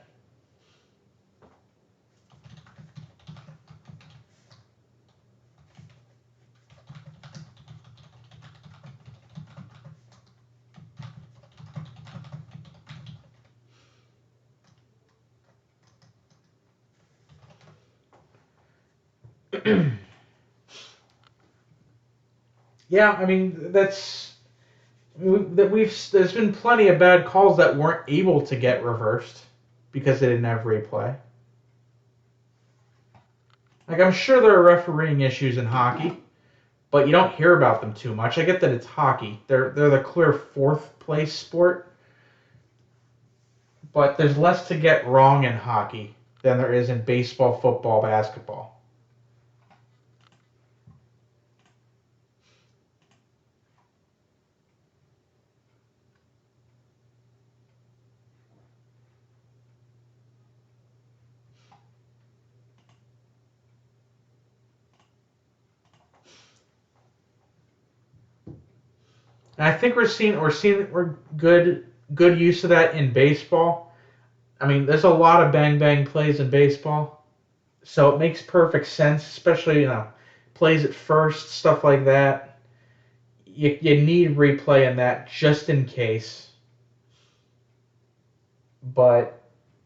Yeah, I mean there's been plenty of bad calls that weren't able to get reversed because they didn't have replay. Like, I'm sure there are refereeing issues in hockey, but you don't hear about them too much. I get that it's hockey. They're the clear fourth place sport, but there's less to get wrong in hockey than there is in baseball, football, basketball. And I think we're good use of that in baseball. I mean, there's a lot of bang bang plays in baseball, so it makes perfect sense, especially plays at first, stuff like that. You need replay in that just in case. But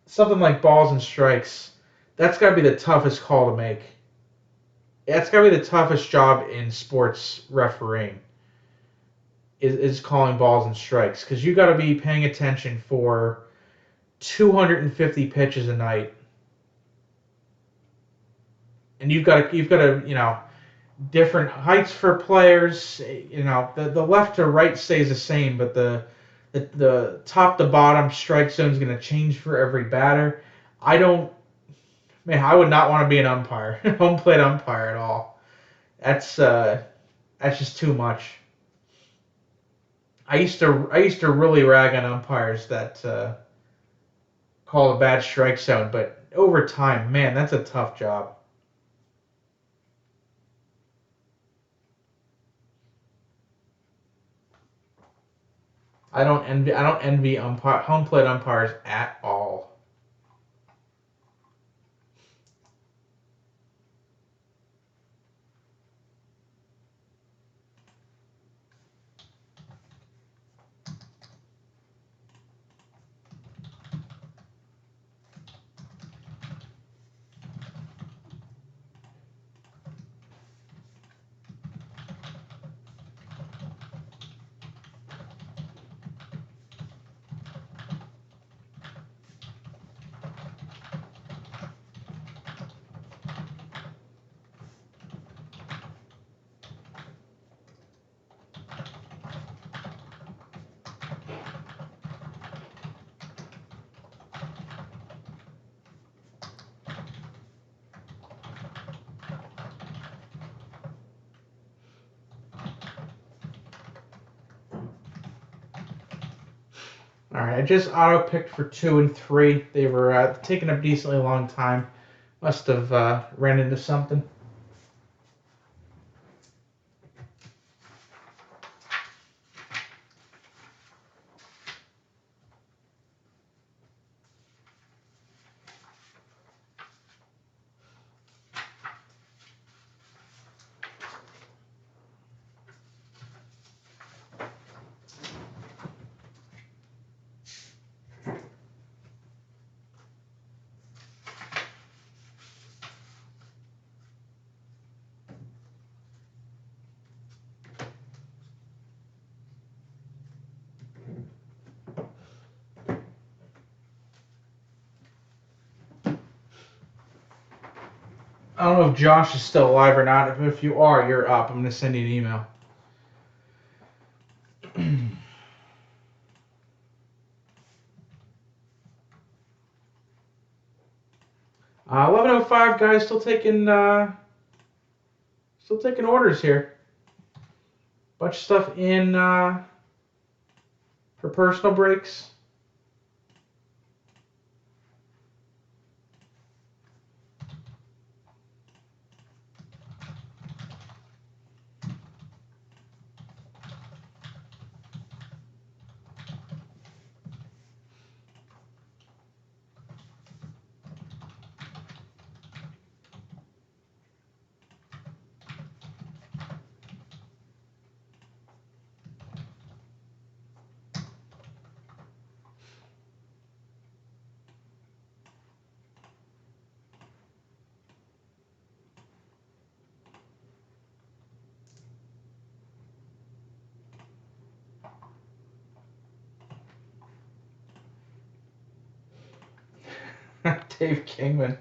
something like balls and strikes, that's got to be the toughest call to make. That's got to be the toughest job in sports refereeing. Is calling balls and strikes, because you got to be paying attention for 250 pitches a night, and you've got to different heights for players. The left to right stays the same, but the top to bottom strike zone is going to change for every batter. I would not want to be an umpire, home plate umpire at all. That's just too much. I used to really rag on umpires that call a bad strike zone, but over time, man, that's a tough job. I don't envy home plate umpires at all. All right, I just auto picked for 2 and 3. They were taking a decently long time. Must have ran into something. I don't know if Josh is still alive or not, but if you are, you're up. I'm going to send you an email. 11:05, guys. Still taking orders here. Bunch of stuff in for personal breaks. Dave Kingman.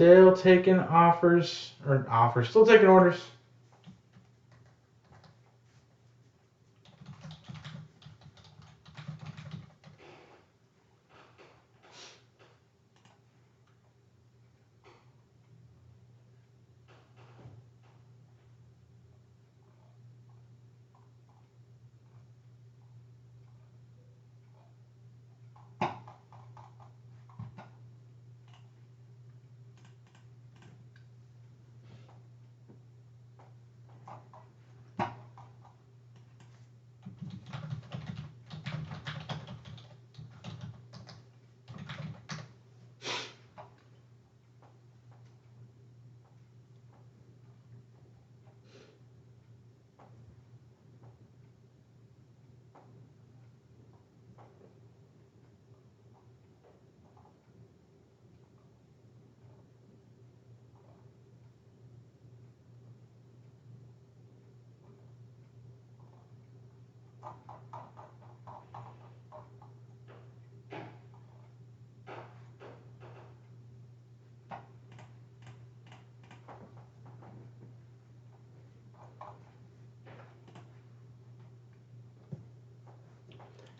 Still taking still taking orders.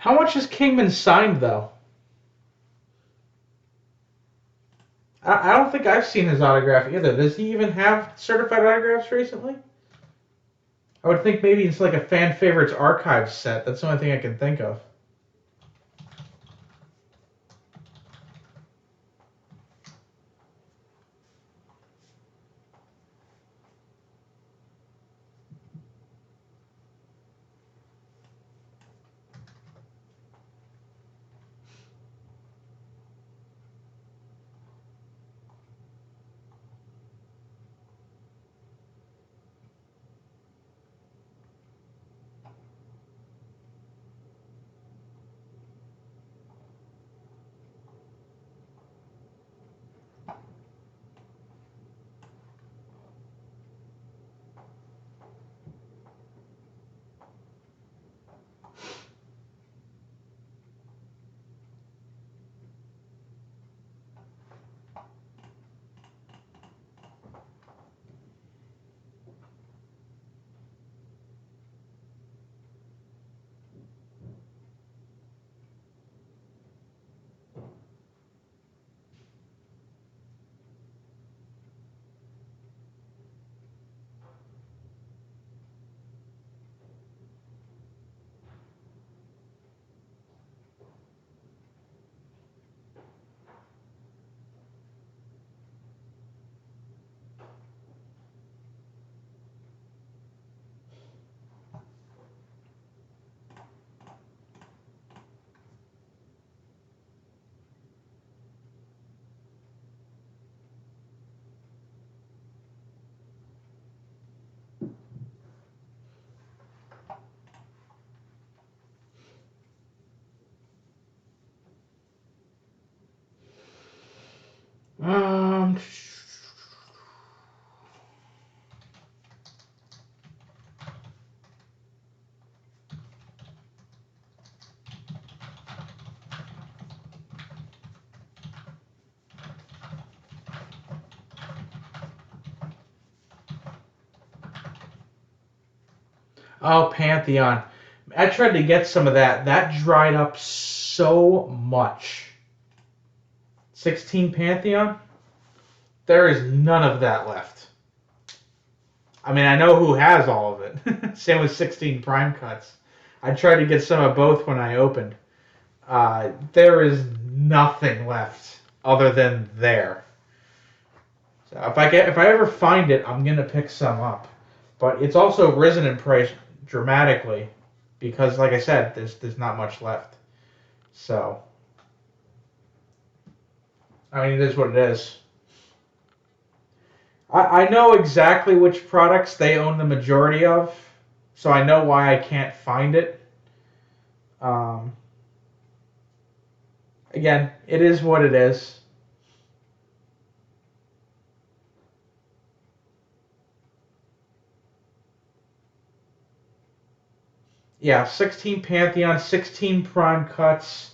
How much has Kingman signed, though? I don't think I've seen his autograph either. Does he even have certified autographs recently? I would think maybe it's like a fan favorites archive set. That's the only thing I can think of. Um. Oh, Pantheon. I tried to get some of that. That dried up so much. 16 Pantheon? There is none of that left. I mean, I know who has all of it. Same with 16 Prime Cuts. I tried to get some of both when I opened. There is nothing left other than there. So if I ever find it, I'm gonna pick some up. But it's also risen in price dramatically because, like I said, there's not much left. So I mean, it is what it is. I know exactly which products they own the majority of, so I know why I can't find it. Um, Again, it is what it is. Yeah, 16 Pantheon, 16 Prime Cuts,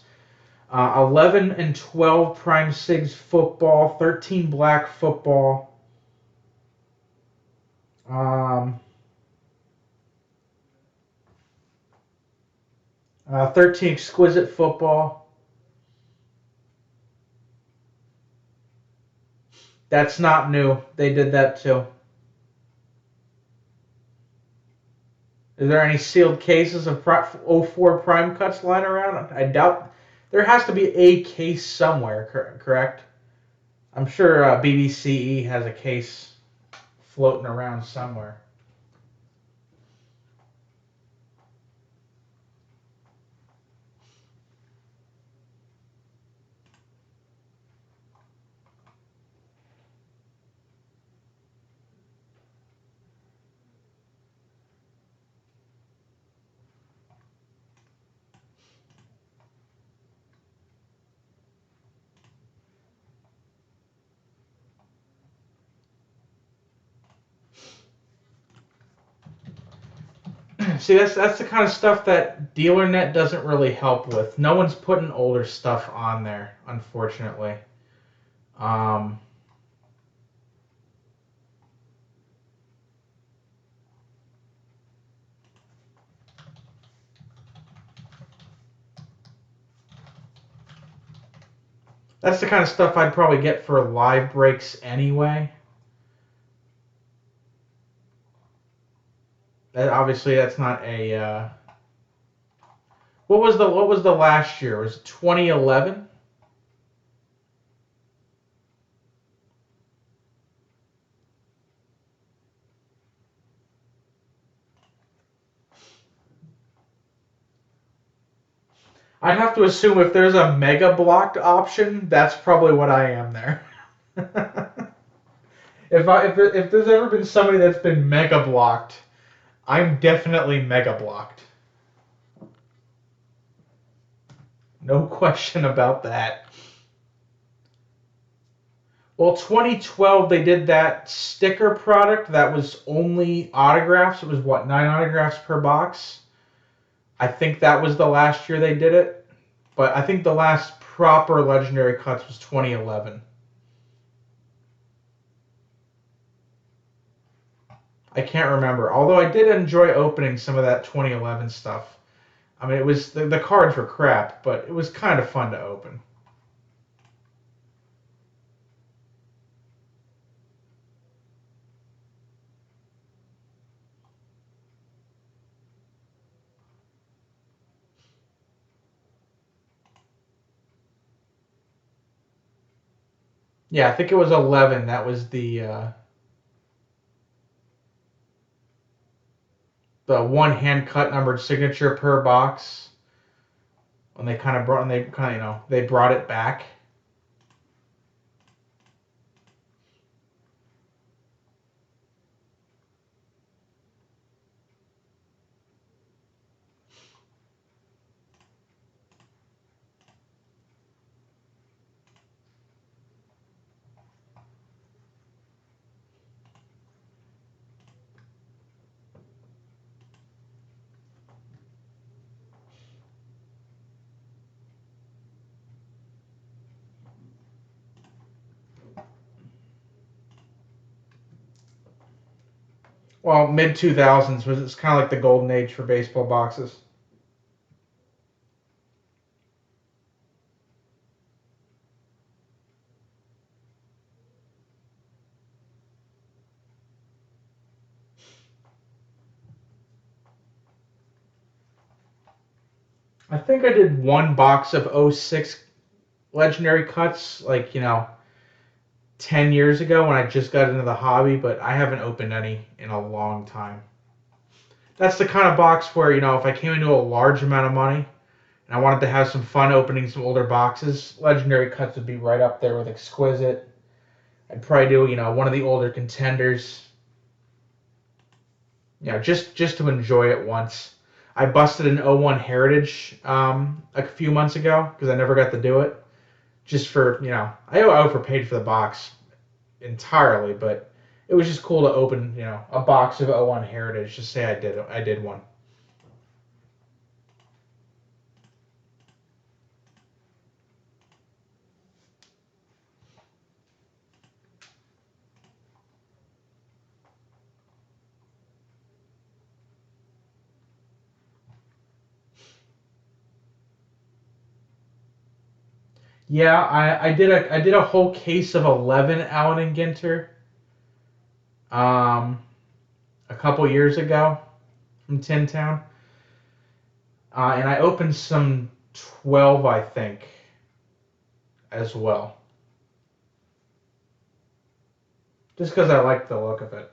11 and 12 Prime Sigs football, 13 Black football, um, 13 Exquisite football. That's not new. They did that too. Is there any sealed cases of '04 Prime Cuts lying around? I doubt. There has to be a case somewhere, correct? I'm sure BBCE has a case floating around somewhere. See, that's the kind of stuff that DealerNet doesn't really help with. No one's putting older stuff on there, unfortunately. Um, that's the kind of stuff I'd probably get for live breaks anyway. Obviously, that's not a. What was the last year? Was it 2011? I'd have to assume if there's a mega blocked option, that's probably what I am there. if there's ever been somebody that's been mega blocked, I'm definitely mega blocked. No question about that. Well, 2012 they did that sticker product that was only autographs. It was what, 9 autographs per box. I think that was the last year they did it. But I think the last proper legendary cuts was 2011. I can't remember. Although I did enjoy opening some of that 2011 stuff. I mean, it was the cards were crap, but it was kind of fun to open. Yeah, I think it was 11. That was the one hand cut numbered signature per box. When they brought it back. Well, mid 2000s was it's kind of like the golden age for baseball boxes. I think I did one box of '06 legendary cuts, like 10 years ago when I just got into the hobby, but I haven't opened any in a long time. That's the kind of box where if I came into a large amount of money and I wanted to have some fun opening some older boxes, legendary cuts would be right up there with exquisite. I'd probably do, one of the older Contenders. Just to enjoy it once. I busted an '01 Heritage a few months ago because I never got to do it. Just for, I overpaid for the box entirely, but it was just cool to open, a box of '01 Heritage. Just say I did one. Yeah, I did a whole case of 11 Allen and Ginter um, a couple years ago from Tin Town, and I opened some 12, I think, as well, just because I like the look of it.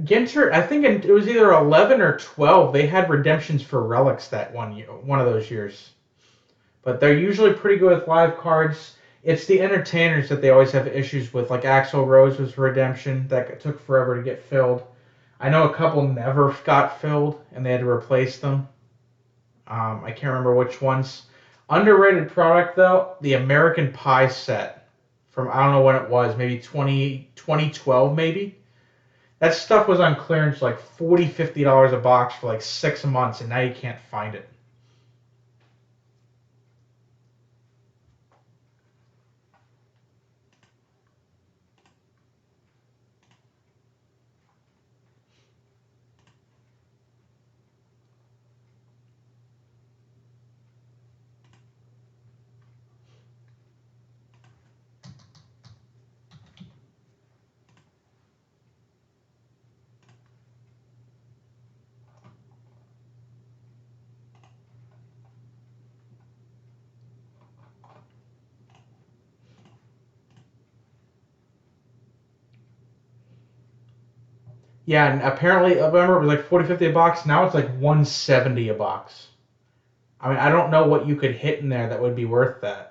Ginter, I think it was either 11 or 12. They had redemptions for relics that one of those years. But they're usually pretty good with live cards. It's the entertainers that they always have issues with, like Axl Rose was redemption that took forever to get filled. I know a couple never got filled, and they had to replace them. I can't remember which ones. Underrated product, though, the American Pie set from, I don't know when it was, maybe 2012 maybe. That stuff was on clearance like $40, $50 a box for like 6 months, and now you can't find it. Yeah, and apparently, I remember it was like 40, 50 a box. Now it's like 170 a box. I mean, I don't know what you could hit in there that would be worth that.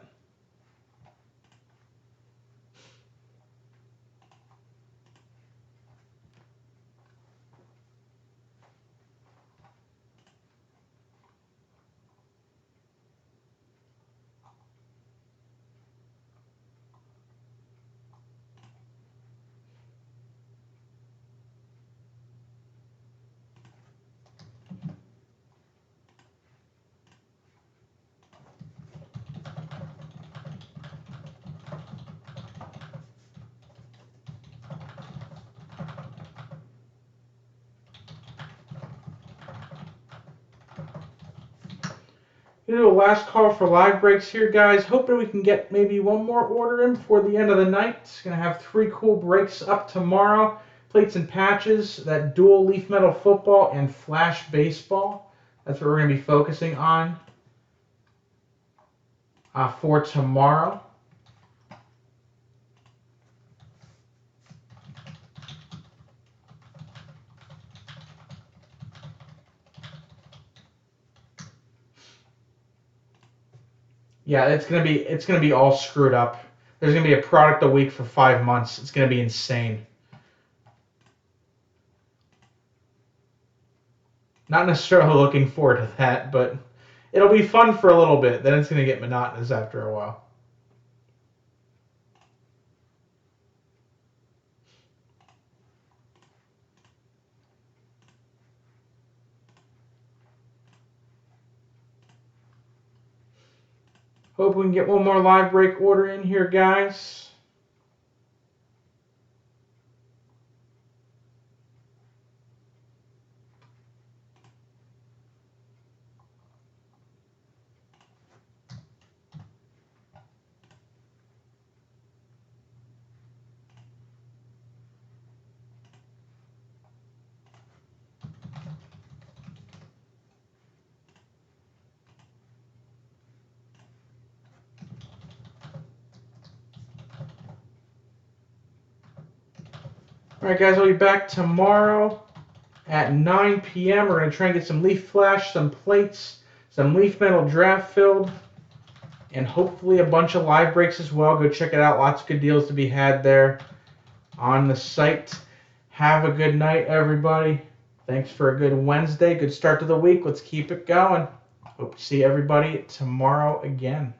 We'll do a last call for live breaks here, guys. Hoping we can get maybe one more order in before the end of the night. It's going to have 3 cool breaks up tomorrow. Plates and patches, that dual leaf metal football, and flash baseball. That's what we're going to be focusing on for tomorrow. Yeah, it's gonna be all screwed up. There's gonna be a product a week for 5 months. It's gonna be insane. Not necessarily looking forward to that, but it'll be fun for a little bit. Then it's gonna get monotonous after a while. Hope we can get one more live break order in here, guys. All right, guys, I'll be back tomorrow at 9 p.m. We're going to try and get some Leaf Flash, some plates, some Leaf Metal Draft Filled, and hopefully a bunch of live breaks as well. Go check it out. Lots of good deals to be had there on the site. Have a good night, everybody. Thanks for a good Wednesday. Good start to the week. Let's keep it going. Hope to see everybody tomorrow again.